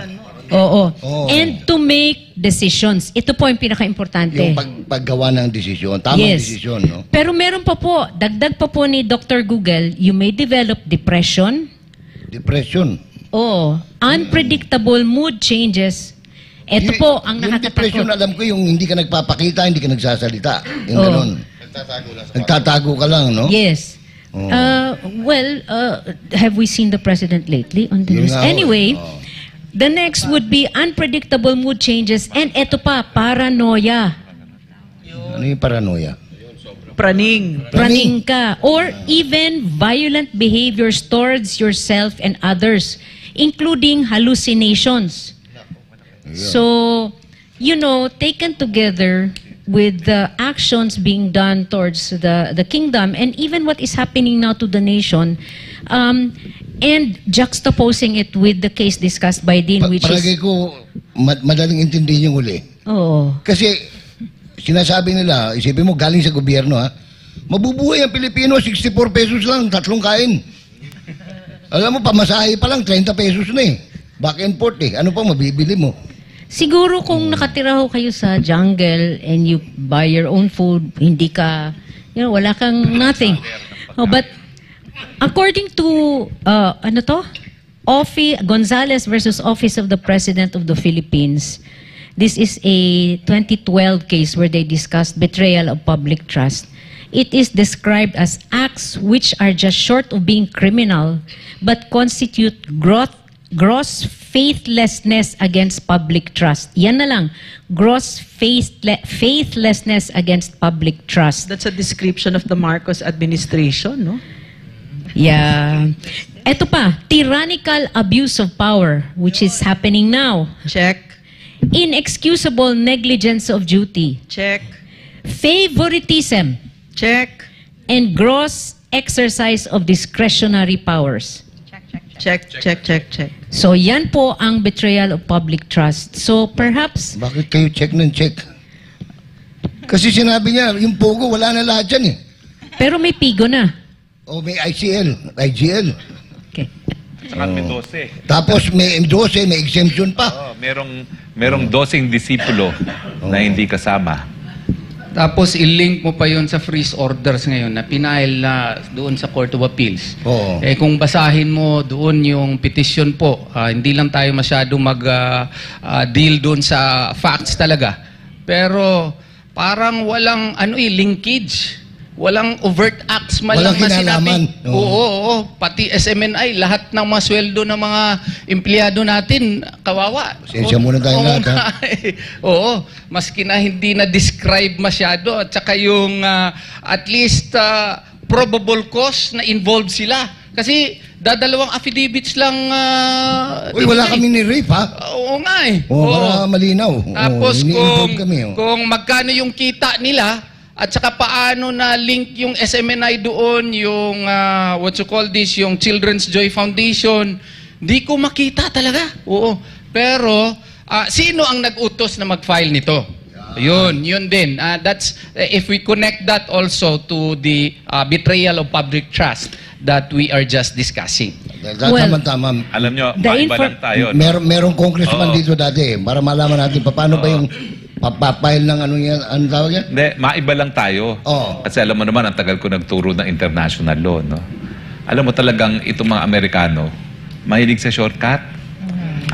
Oo.
Oo.
And to make decisions. Ito po yung pinaka-importante.
Yung paggawa ng desisyon, tamang
Yes.
desisyon. No?
Pero meron pa po, dagdag pa po ni Dr. Google, you may develop depression.
Depression.
Oo. Unpredictable mood changes. Ito po ang
Yung depression,
nakakatakot.
alam ko, yung hindi ka nagpapakita, hindi ka nagsasalita. Yung
Oo.
ganun. Nagtatago ka lang, no?
Yes.
Oh.
Have we seen the president lately on the
Yun
news?
nga,
Anyway,
oh.
the next would be unpredictable mood changes, and ito pa, paranoia.
Ano yung paranoia?
Praning.
Praning ka. Or even violent behaviors towards yourself and others, including hallucinations. So, taken together with the actions being done towards the kingdom and even what is happening now to the nation, and juxtaposing it with the case discussed by Dean, which
Palagay
is...
ko, madaling intindihin yung uli.
Oo.
Kasi, sinasabi nila, isipin mo, galing sa gobyerno, ha? Mabubuhay ang Pilipino, 64 pesos lang, 3 kain. Alam mo, pamasahe pa lang, 30 pesos na eh. Back and forth eh. Ano pa mabibili mo?
Siguro kung nakatira ho kayo sa jungle and you buy your own food, hindi ka, wala kang nothing. Oh, but according to, Gonzales versus Office of the President of the Philippines, this is a 2012 case where they discussed betrayal of public trust. it is described as acts which are just short of being criminal but constitute gross faithlessness against public trust. Yan na lang. Gross faithlessness against public trust.
That's a description of the Marcos administration, no?
Yeah. Ito pa, tyrannical abuse of power, which is happening now.
Check.
Inexcusable negligence of duty.
Check.
Favoritism.
Check.
And gross exercise of discretionary powers.
Check.
So yan po ang betrayal of public trust. So perhaps...
Bakit kayo check ng check? Kasi sinabi niya, yung Pogo, wala na lahat yan eh.
Pero may pigo na.
O may IGL.
Okay.
Saka may 12.
Tapos may M12, may exemption pa.
Oh, merong 12 disipulo na hindi kasama.
Tapos i-link mo pa yon sa freeze orders ngayon na pinail na doon sa Court of Appeals.
Oo.
Eh kung basahin mo doon yung petition po, hindi lang tayo masyado mag-deal doon sa facts talaga. Pero parang walang linkage. Walang overt acts man lang
Walang
na sinabi.
kinalaman.
Oo. Pati SMNI, lahat ng mga sweldo ng mga empleyado natin, kawawa.
Pasensya muna tayong lahat, ha?
Oo. Maski na hindi na-describe masyado. At saka yung at least probable cause na involved sila. Kasi dadalawang affidavits lang.
Uy, wala kami ni rape, ha?
Oo nga eh.
Para malinaw.
Tapos
ini-involve kami,
kung magkano yung kita nila, at saka paano na link yung SMNI doon, yung yung Children's Joy Foundation, di ko makita talaga. Oo. Pero, sino ang nag-utos na mag-file nito? Yun din. That's, if we connect that also to the betrayal of public trust that we are just discussing.
Tama.
Alam nyo, maiba lang tayo. No?
Merong congressman dito dati, para malaman natin paano ba yung papapile ng ano tawag yan?
Hindi, maiba lang tayo.
Oo.
Kasi alam mo naman, ang tagal ko nagturo ng international law, no? Alam mo talagang itong mga Amerikano, mahilig sa shortcut.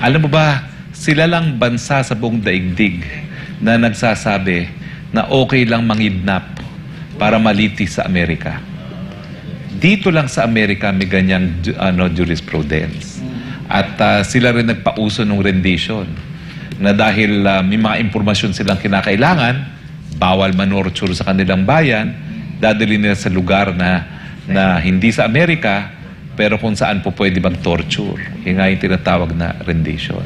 Alam mo ba, sila lang bansa sa buong daigdig na nagsasabi na okay lang mangidnap para malitis sa Amerika. Dito lang sa Amerika may ganyang jurisprudence. At sila rin nagpauso ng rendition na dahil may mga impormasyon silang kinakailangan, bawal manorture sa kanilang bayan, dadali nila sa lugar na hindi sa Amerika, pero kung saan po pwede mag-torture. Yung nga yung tinatawag na rendition.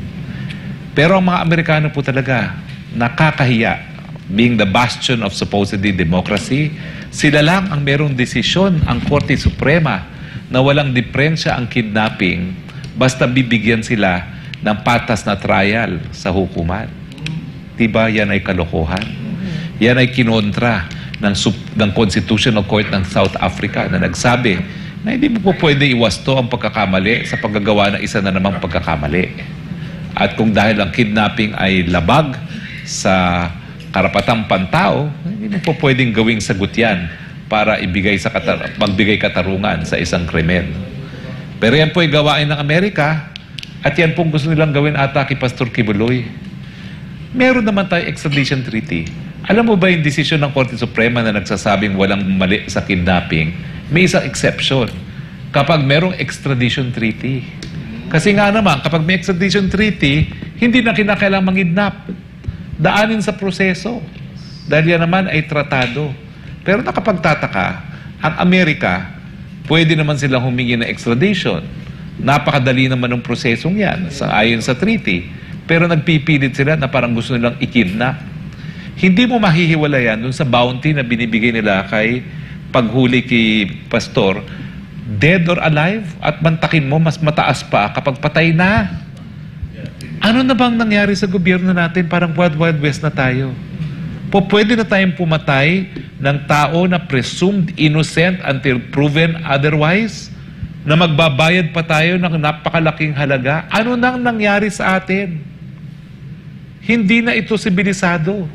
Pero ang mga Amerikano po talaga, nakakahiya. Being the bastion of supposedly democracy, sila lang ang merong desisyon, ang Korte Suprema, na walang diferensya ang kidnapping, basta bibigyan sila ng patas na trial sa hukuman. Diba yan ay kalokohan? Yan ay kinontra ng Constitutional Court ng South Africa na nagsabi na hindi mo po pwede iwasto ang pagkakamali sa paggagawa ng isa na namang pagkakamali. At kung dahil ang kidnapping ay labag sa karapatang pantao, hindi mo po pwedeng gawing sagot yan para magbigay katarungan sa isang krimen. Pero yan po ay gawain ng Amerika. At yan pong gusto nilang gawin ata kay Pastor Kibuloy. Meron naman tayo extradition treaty. Alam mo ba yung desisyon ng Korte Suprema na nagsasabing walang mali sa kidnapping? May isang exception. Kapag merong extradition treaty. Kasi nga naman, kapag may extradition treaty, hindi na kinakailangang mangidnap. Daanin sa proseso. Dahil yan naman ay tratado. Pero nakapagtataka, ang Amerika, pwede naman silang humingi ng extradition. Napakadali naman ng prosesong yan ayon sa treaty. Pero nagpipilit sila na parang gusto nilang ikidnap. Hindi mo mahihiwala yan dun sa bounty na binibigay nila kay paghuli kay Pastor, dead or alive, at mantakin mo mas mataas pa kapag patay na. Ano na bang nangyari sa gobyerno natin? Parang Wild West na tayo. Pwede na tayong pumatay ng tao na presumed innocent until proven otherwise? Na magbabayad pa tayo ng napakalaking halaga? Ano nang nangyari sa atin? Hindi na ito sibilisado.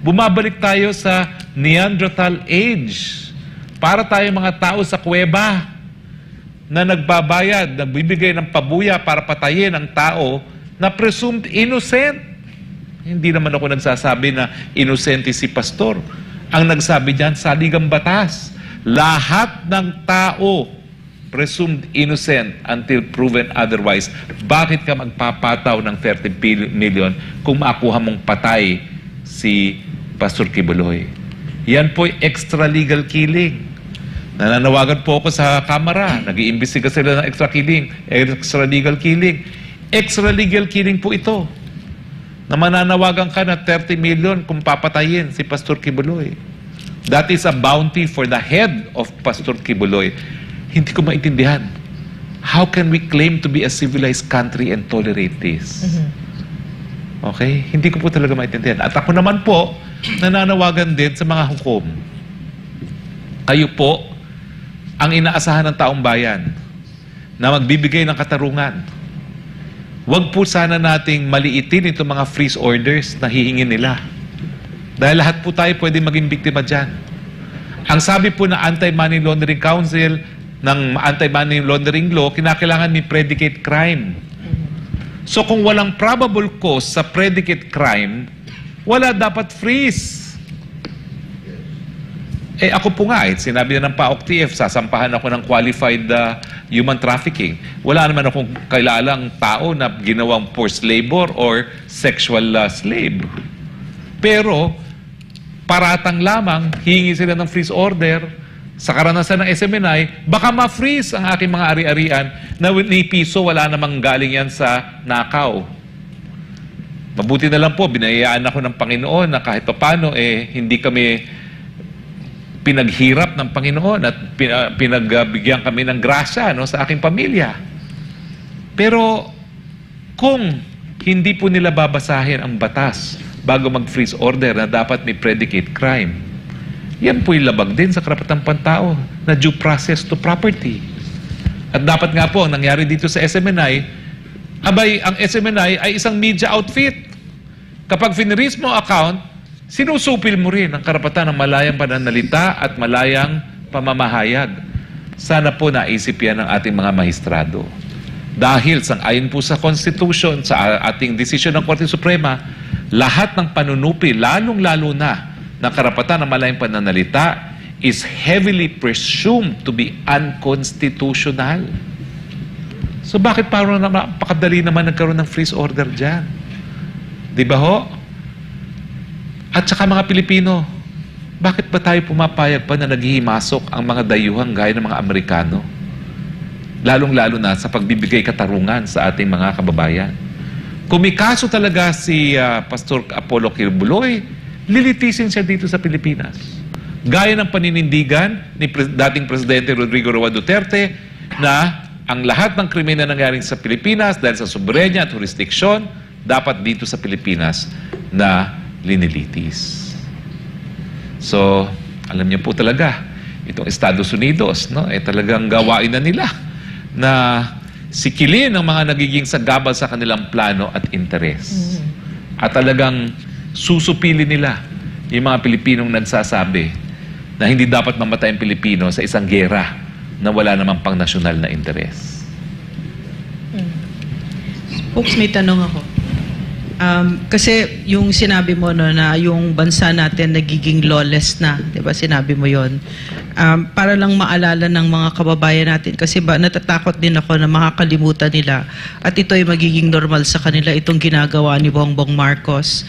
Bumabalik tayo sa Neanderthal age. Para tayo mga tao sa kuweba na nagbabayad, nagbibigay ng pabuya para patayin ang tao na presumed innocent. Hindi naman ako nagsasabi na innocent si Pastor. Ang nagsabi diyan, saligang batas. Lahat ng tao presumed innocent until proven otherwise. Bakit ka magpapataw ng 30 million kung makuha mong patay si Pastor Kibuloy? Yan po'y extra-legal killing. Nananawagan po ako sa Kamara. Nag-iimbestiga sila ng extra-legal killing. Extra-legal killing po ito. Na mananawagan ka na 30 million kung papatayin si Pastor Kibuloy. That is a bounty for the head of Pastor Kibuloy. Hindi ko maintindihan. How can we claim to be a civilized country and tolerate this? Okay? Hindi ko po talaga maintindihan. At ako naman po, nananawagan din sa mga hukom. Kayo po, ang inaasahan ng taong bayan na magbibigay ng katarungan. Huwag po sana nating maliitin itong mga freeze orders na hihingin nila. Dahil lahat po tayo pwede maging biktima dyan. Ang sabi po na Anti-Money Laundering Council ng Anti-Money Laundering Law, kinakailangan may predicate crime. So kung walang probable cause sa predicate crime, wala dapat freeze. Eh ako po nga, sinabi na ng PAOK-TF, sasampahan ako ng qualified human trafficking. Wala naman akong kailalang tao na ginawang forced labor or sexual slave. Pero, paratang lamang, hihingi sila ng freeze order sa karanasan ng SMNI, baka ma-freeze ang aking mga ari-arian na ni piso, wala namang galing yan sa nakaw. Mabuti na lang po, binayaan ako ng Panginoon na kahit paano, hindi kami pinaghirap ng Panginoon at pinagbigyan kami ng grasya sa aking pamilya. Pero kung hindi po nila babasahin ang batas bago mag-freeze order na dapat may predicate crime, yan po'y labag din sa karapatang pantao na due process to property. At dapat nga po, ang nangyari dito sa SMNI, ang SMNI ay isang media outfit. Kapag finreeze mo account, sinusupil mo rin ang karapatan ng malayang pananalita at malayang pamamahayag. Sana po naisip yan ng ating mga mahistrado. Dahil sang-ayon po sa Constitution, sa ating desisyon ng Korte Suprema, lahat ng panunupi, lalong-lalo na ng karapatan ng malayang pananalita is heavily presumed to be unconstitutional. So bakit parang napakadali naman nagkaroon ng freeze order dyan? Di ba ho? At saka mga Pilipino, bakit ba tayo pumapayag pa na naghihimasok ang mga dayuhang gaya ng mga Amerikano? Lalong-lalo na sa pagbibigay katarungan sa ating mga kababayan. Kung may kaso talaga si Pastor Apollo Kibuloy, lilitisin siya dito sa Pilipinas. Gaya ng paninindigan ni dating Presidente Rodrigo Roa Duterte na ang lahat ng krimen na nangyaring sa Pilipinas dahil sa soberenya at jurisdiksyon, dapat dito sa Pilipinas na linilitis. So, alam niyo po talaga, itong Estados Unidos, talagang gawain na nila na sikilin ang mga nagiging sagabal sa kanilang plano at interes. At talagang susupili nila yung mga Pilipinong nagsasabi na hindi dapat mamatay ang Pilipino sa isang gera na wala namang pang nasyonal na interes.
Folks, may tanong ako. Kasi yung sinabi mo na yung bansa natin nagiging lawless na, 'di ba? Sinabi mo 'yon. Para lang maalala ng mga kababayan natin kasi natatakot din ako na makakalimutan nila at ito ay magiging normal sa kanila itong ginagawa ni Bongbong Marcos.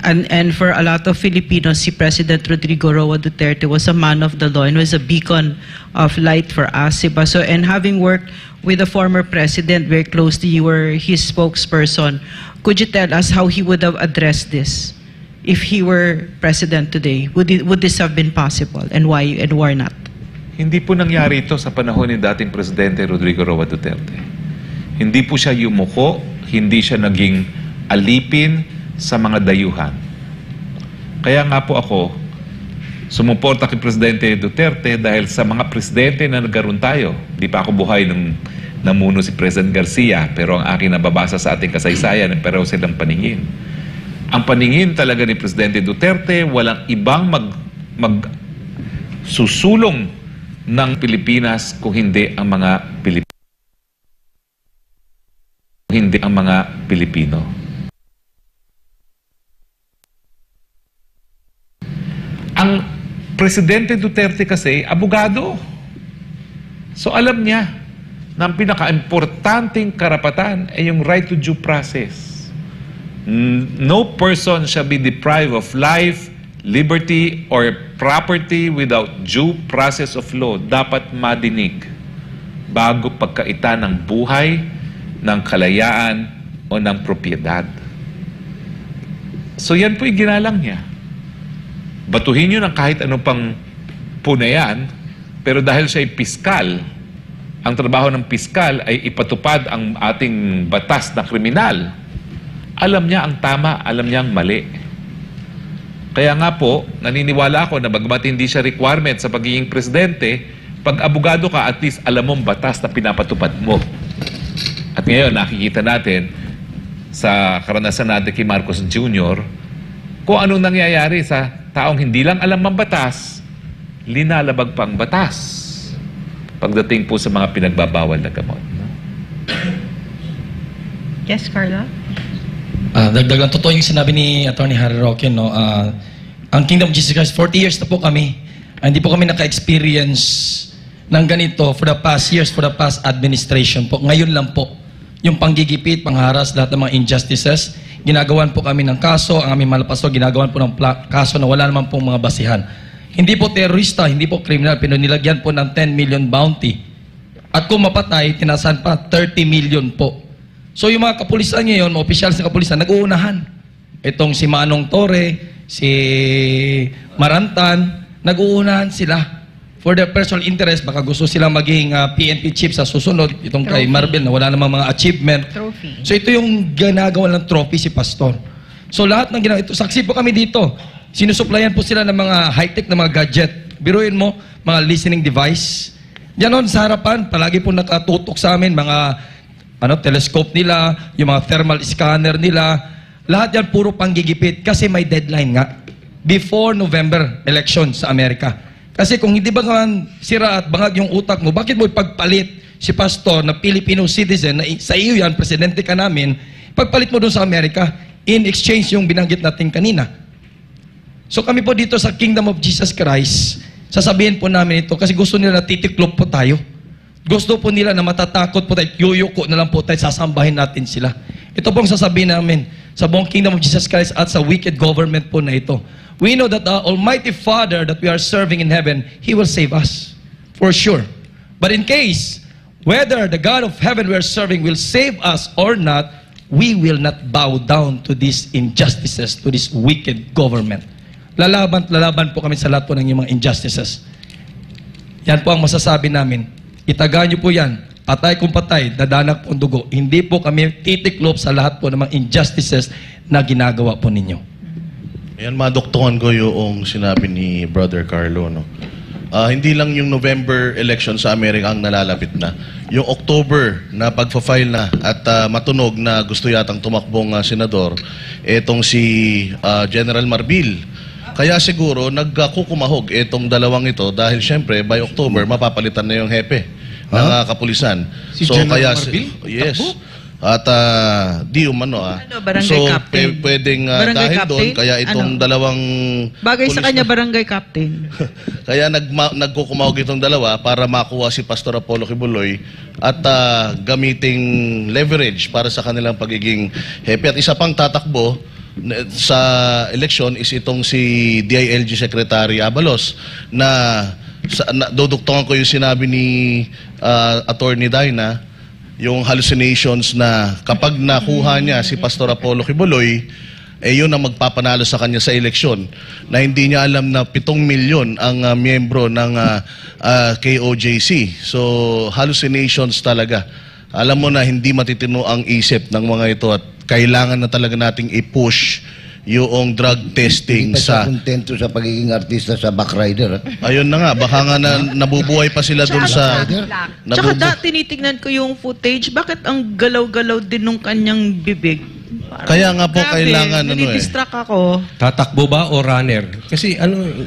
And for a lot of Filipinos, si President Rodrigo Roa Duterte was a man of the law and was a beacon of light for us. Diba? So, and having worked with the former president very closely, you were his spokesperson. Could you tell us how he would have addressed this if he were president today? Would this have been possible? And why and why not?
Hindi po nangyari ito sa panahon ni dating Presidente Rodrigo Roa Duterte. Hindi po siya yumuko, hindi siya naging alipin sa mga dayuhan. Kaya nga po ako, sumuporta kay Presidente Duterte dahil sa mga presidente na nagkaroon tayo. Di pa ako buhay nung namuno si President Garcia, pero ang aking nababasa sa ating kasaysayan, pero silang paningin. Ang paningin talaga ni Presidente Duterte, walang ibang susulong ng Pilipinas kung hindi ang mga Pilipino. Presidente Duterte kasi, abogado. So alam niya na ang pinaka-importanting karapatan ay yung right to due process. No person shall be deprived of life, liberty, or property without due process of law. Dapat madinig bago pagkaita ng buhay, ng kalayaan, o ng propiedad. So yan po yung ginalang niya. Batuhin nyo ng kahit anong pang punayan, pero dahil siya ay piskal, ang trabaho ng piskal ay ipatupad ang ating batas na kriminal. Alam niya ang tama, alam niya ang mali. Kaya nga po, naniniwala ako na bagamat hindi siya requirement sa pagiging presidente, pag abogado ka, at least alam mong batas na pinapatupad mo. At ngayon, nakikita natin sa karanasan natin kay Marcos Jr., kung anong nangyayari sa taong hindi lang alam ang batas, linalabag pang batas pagdating po sa mga pinagbabawal na gamot.
Yes, Carla?
Dagdag lang, totoo yung sinabi ni Atty. Harry Roque, no? Ang Kingdom of Jesus Christ, 40 years na po kami. Hindi po kami naka-experience ng ganito for the past years, for the past administration po. Ngayon lang po, yung panggigipit, pangharas, lahat ng mga injustices, ginagawan po kami ng kaso, ang aming malapaso, ginagawan po ng kaso na wala naman pong mga basihan. Hindi po terorista, hindi po kriminal, pinunilagyan po ng 10 million bounty. At kung mapatay, tinasan pa 30 million po. So yung mga kapulisan ngayon, mga opisyal sa kapulisan, nag-uunahan. Itong si Manong Torre, si Marantan, nag-uunahan sila. For their personal interest, baka gusto silang maging PNP chief sa susunod, itong kay Marvel na wala namang mga achievement.
Trophy.
So ito yung ginagawa ng trophy si Pastor. So lahat ng ginagawa, ito, saksi po kami dito. Sinusuplayan po sila ng mga high-tech na mga gadget. Biruin mo, mga listening device. Diyan sa harapan, palagi po nakatutok sa amin, mga telescope nila, yung mga thermal scanner nila. Lahat yan puro panggigipit kasi may deadline nga. Before November election sa Amerika. Kasi kung hindi ba naman sira at bangag yung utak mo, bakit mo ipagpalit si pastor na Filipino citizen, na sa iyo yan, presidente ka namin, pagpalit mo doon sa Amerika, in exchange yung binanggit natin kanina. So kami po dito sa Kingdom of Jesus Christ, sasabihin po namin ito kasi gusto nila na titiklop po tayo. Gusto po nila na matatakot po tayo, yuyuko na lang po tayo, sasambahin natin sila. Ito pong sasabihin namin sa buong Kingdom of Jesus Christ at sa wicked government po na ito. We know that the Almighty Father that we are serving in heaven, He will save us. For sure. But in case, whether the God of heaven we are serving will save us or not, we will not bow down to these injustices, to this wicked government. Lalaban po kami sa lahat po ng mga injustices. Yan po ang masasabi namin. Itagaan niyo po yan. Patay kung patay, dadanak po ang dugo. Hindi po kami titiklop sa lahat po ng mga injustices na ginagawa po ninyo.
Ayan, madoktongan ko yung sinabi ni Brother Carlo, no? Hindi lang yung November election sa Amerika ang nalalapit na. Yung October na pagpa-file na at matunog na gusto yatang tumakbong senador, etong si General Marbil. Kaya siguro nagkukumahog etong dalawang ito dahil syempre by October mapapalitan na yung hepe ng kapulisan.
Si General Marbil?
Yes. At di umano
barangay
so
captain.
pwedeng
Barangay
dahil
captain?
doon kaya itong dalawang
Bagay sa
pulis
kanya,
na-
barangay captain.
kaya nagkukumahog itong dalawa para makuha si Pastor Apollo Kibuloy at gamiting leverage para sa kanilang pagiging hepe. At isa pang tatakbo sa eleksyon is itong si DILG Secretary Abalos na duduktongan ko yung sinabi ni Attorney Dina, yung hallucinations na kapag nakuha niya si Pastor Apollo Kibuloy, yun ang magpapanalo sa kanya sa eleksyon. Na hindi niya alam na 7 milyon ang miyembro ng KOJC. So, hallucinations talaga. Alam mo na hindi matitino ang isip ng mga ito at kailangan na talaga nating i-push yung drug testing
Hindi pa siya
sa...
kontento sa pagiging artista sa backrider.
Ayun na nga, baka nga nabubuhay pa sila dun sa...
Tsaka tinitignan ko yung footage, bakit ang galaw-galaw din nung kanyang bibig?
Kaya nga po
Grabe,
kailangan
nadidistract ako.
Tatakbo ba o runner? Kasi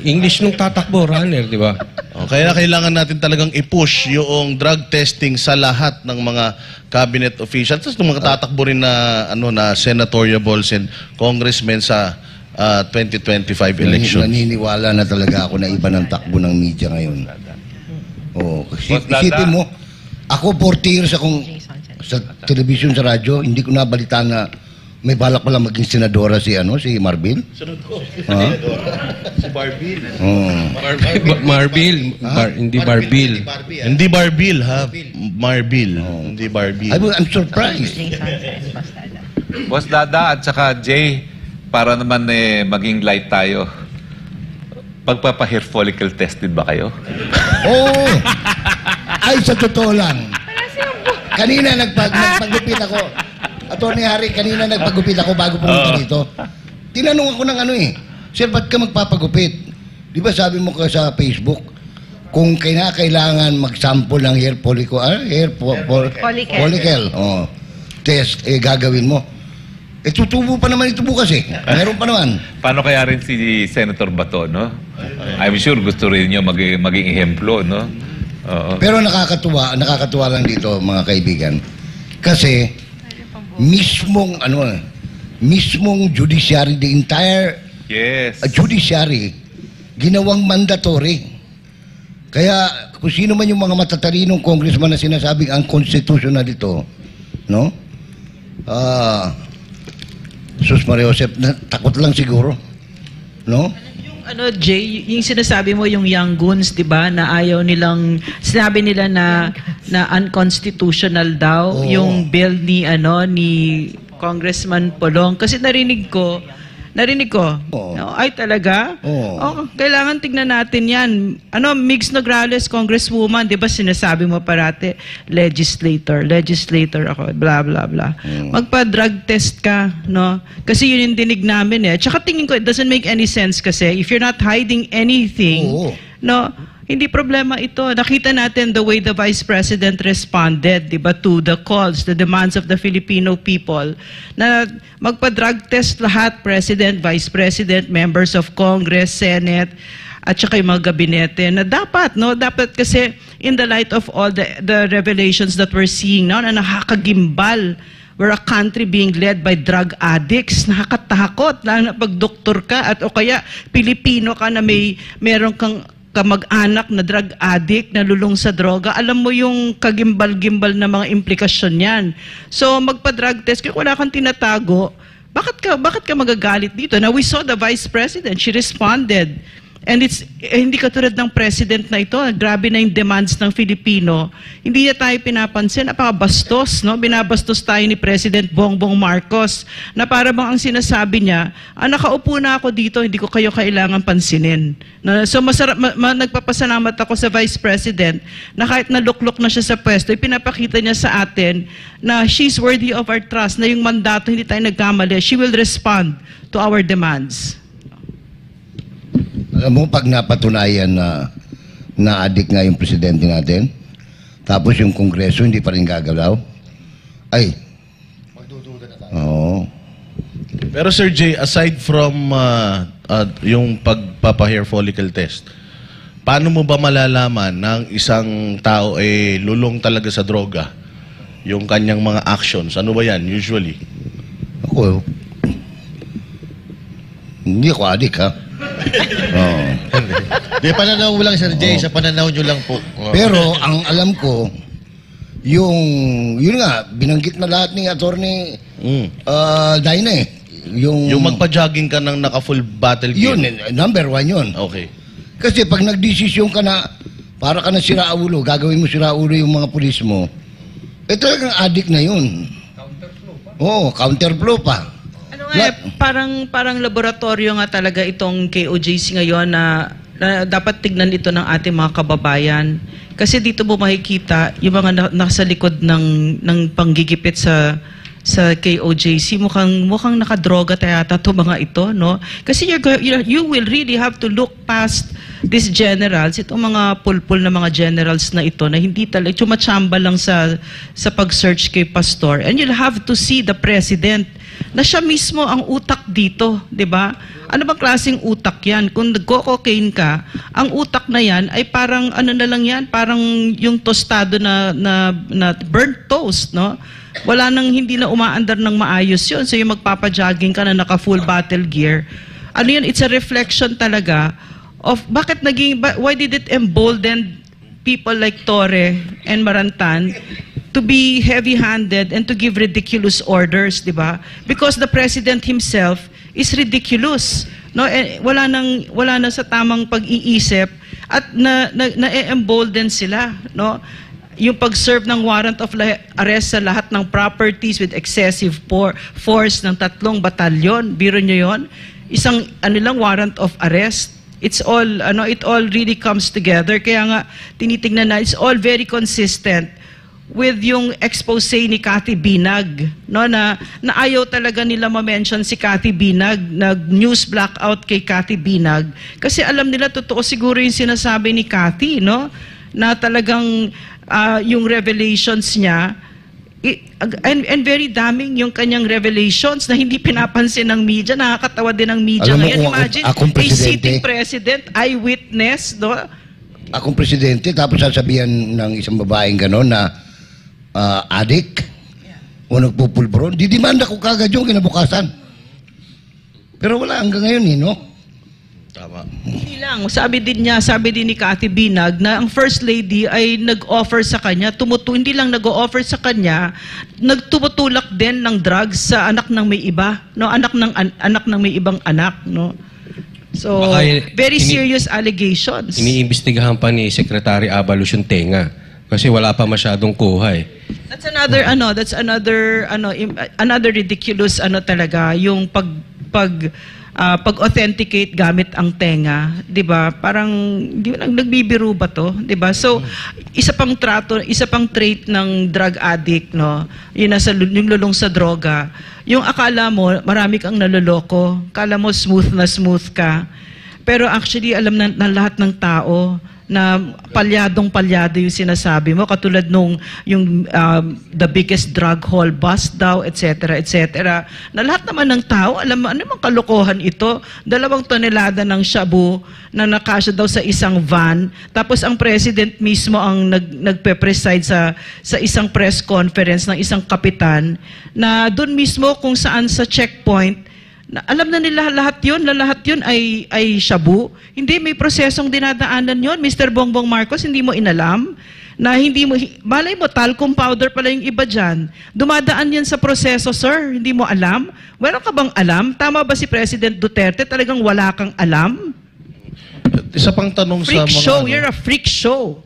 English nung tatakbo, runner, di ba?
Kaya kailangan natin talagang i-push yung drug testing sa lahat ng mga cabinet officials. Tapos mga tatakbo rin na, na senatorial balls and congressmen sa 2025 elections.
Naniniwala na talaga ako na iba ng takbo ng media ngayon. Isipin mo, ako 40 years akong sa television, sa radyo, hindi ko nabalitaan na may balak pala maging senadora si Marbil.
Si Barbil.
Marbil, hindi Barbil.
Hindi Barbil, ha? Marbil. Hindi Barbil.
I'm surprised.
Boss Dada at saka Jay, para naman maging light tayo. Pagpapa-hair follicle tested ba kayo?
Oo. Ay, sa totoo lang. Kanina nagpagupit ako. Attorney Harry, kanina nagpagupit ako bago pumunta dito. Tinanong ako ng Sir, ba't ka magpapagupit? Di ba sabi mo ka sa Facebook, kung kailangan mag-sample ng hair follicle, follicle test, gagawin mo. Tutubo pa naman ito bukas Meron pa naman.
Paano kaya rin si Senator Bato, no? I'm sure gusto rin niyo maging ehemplo, no? Oo.
Pero nakakatuwa lang dito, mga kaibigan. Kasi mismong judiciary, the entire judiciary, ginawang mandatory. Kaya kung sino man yung mga matatalinong congressman na sinasabing unconstitutional ito, no? Sus Maria Josep, takot lang siguro, no?
Jay, yung sinasabi mo yung young goons, 'di ba, na ayaw nilang, sinabi nila na unconstitutional daw yung bill ni Congressman Polong, kasi narinig ko ay talaga? Kailangan tignan natin yan. Migs Nograles, Congresswoman, di ba sinasabi mo parati, legislator ako, blah, blah, blah. Magpa-drug test ka, no? Kasi yun yung dinig namin Tsaka tingin ko, it doesn't make any sense kasi if you're not hiding anything, no? Hindi problema ito. Nakita natin the way the Vice President responded, di ba, to the calls, the demands of the Filipino people, na magpa-drug test lahat, President, Vice President, members of Congress, Senate, at saka yung mga gabinete, na dapat, no? Dapat kasi in the light of all the revelations that we're seeing now, na nakakagimbal, we're a country being led by drug addicts. Nakakatakot lang na pag doktor ka at o kaya Pilipino ka na meron kang kamag-anak na drug addict, na lulong sa droga, alam mo yung kagimbal-gimbal na mga implikasyon yan. So, magpa-drug test, kung wala kang tinatago, bakit ka magagalit dito? Now, we saw the Vice President, she responded. And hindi katulad ng President na ito, grabe na yung demands ng Filipino. Hindi niya tayo pinapansin, napakabastos, no? Binabastos tayo ni President Bongbong Marcos, na para bang ang sinasabi niya, nakaupo na ako dito, hindi ko kayo kailangan pansinin. So nagpapasalamat ako sa Vice President na kahit naluklok na siya sa pwesto, ipinapakita niya sa atin na she's worthy of our trust, na yung mandato hindi tayo nagkamali, she will respond to our demands.
Alam mo, pag napatunayan na addict nga yung presidente natin, tapos yung kongreso hindi pa rin gagalaw, ay, magdududa na tayo. Oo.
Pero Sir Jay, aside from yung pagpapa-hair follicle test, paano mo ba malalaman ng isang tao lulong talaga sa droga? Yung kanyang mga actions, ano ba yan usually?
Ako, hindi ako addict, ha?
Di, pananaw mo lang, Sir Jay. Sa pananaw nyo lang po.
Pero ang alam ko, yun nga, binanggit na lahat ni Attorney Daina Yung
magpa-jogging ka ng naka-full battle gear.
Yun, number 1 yun.
Okay.
Kasi pag nagdesisyon ka na, para ka na siraulo, gagawin mo siraulo yung mga pulis mo, talagang addict na yun. Counterflow pa. Oo, counterflow pa.
Parang laboratorio nga talaga itong KOJC ngayon na dapat tignan ito ng ating mga kababayan. Kasi dito mo makikita yung mga nasa likod ng panggigipit sa KOJC, mukhang nakadroga yata to mga ito, no? Kasi you will really have to look past these generals, itong mga pulpul na mga generals na ito, na hindi talaga, tsumachamba lang sa pag-search kay Pastor. And you'll have to see the President, na siya mismo ang utak dito, di ba? Ano bang klaseng utak yan? Kung nagko-cocaine ka, ang utak na yan ay parang, ano na lang yan, parang yung tostado na burnt toast, no? Wala nang, hindi na umaandar ng maayos yun. So yung magpapajogging ka na naka-full battle gear, ano yun, it's a reflection talaga of why did it embolden people like Torre and Marantan to be heavy-handed and to give ridiculous orders, di ba? Because the president himself is ridiculous. No, wala nang sa tamang pag-iisip at na-embolden sila, no? Yung pag-serve ng warrant of arrest sa lahat ng properties with excessive force ng 3 batalyon. Biro nyo yon? Isang warrant of arrest. It all really comes together. Kaya nga tinitingnan na it's all very consistent with yung expose ni Cathy Binag, no, na ayaw talaga nila ma-mention si Cathy Binag, nag-news blackout kay Cathy Binag kasi alam nila totoo siguro yung sinasabi ni Cathy, no, na talagang yung revelations niya and very damning yung kanyang revelations na hindi pinapansin ng media, nakakatawa din ng media ngayon. Imagine, a sitting president, eyewitness, no?
Akong presidente, tapos sasabihan ng isang babaeng gano'n na adik o nagpupulbron, didimanda ko kagad yung kinabukasan. Pero wala hanggang ngayon, no?
Tama.
Hindi lang. Sabi din ni Cathy Binag na ang First Lady ay nag-offer sa kanya, hindi lang nag-offer sa kanya, nagtumutulak din ng drugs sa anak ng may iba, no? Anak ng may ibang anak, no? So, very serious allegations.
Iniimbestigahan pa ni Secretary Abalos yung tenga kasi wala pa masyadong kuha eh.
That's another ridiculous talaga yung pag-authenticate gamit ang tenga, 'di ba? Parang nagbibiro ba 'to, 'di ba? So, isa pang trait ng drug addict, no. Yung lulong sa droga. Yung akala mo marami kang naloloko, akala mo smooth ka. Pero actually alam na lahat ng tao na palyado yung sinasabi mo, katulad nung the biggest drug haul bust daw, etc., na lahat naman ng tao, alam mo, ano mang kalokohan ito? 2 tonelada ng shabu na nakasya daw sa isang van, tapos ang president mismo ang nagpe-preside sa isang press conference ng isang kapitan, na doon mismo kung saan sa checkpoint, alam na nila lahat yun ay shabu. Hindi, may prosesong dinadaanan yun. Mr. Bongbong Marcos, hindi mo inalam na malay mo, talcum powder pala yung iba dyan. Dumadaan yan sa proseso, sir. Hindi mo alam? Meron ka bang alam? Tama ba si President Duterte? Talagang wala kang alam?
Isa pang tanong
Freak show. You're a freak show.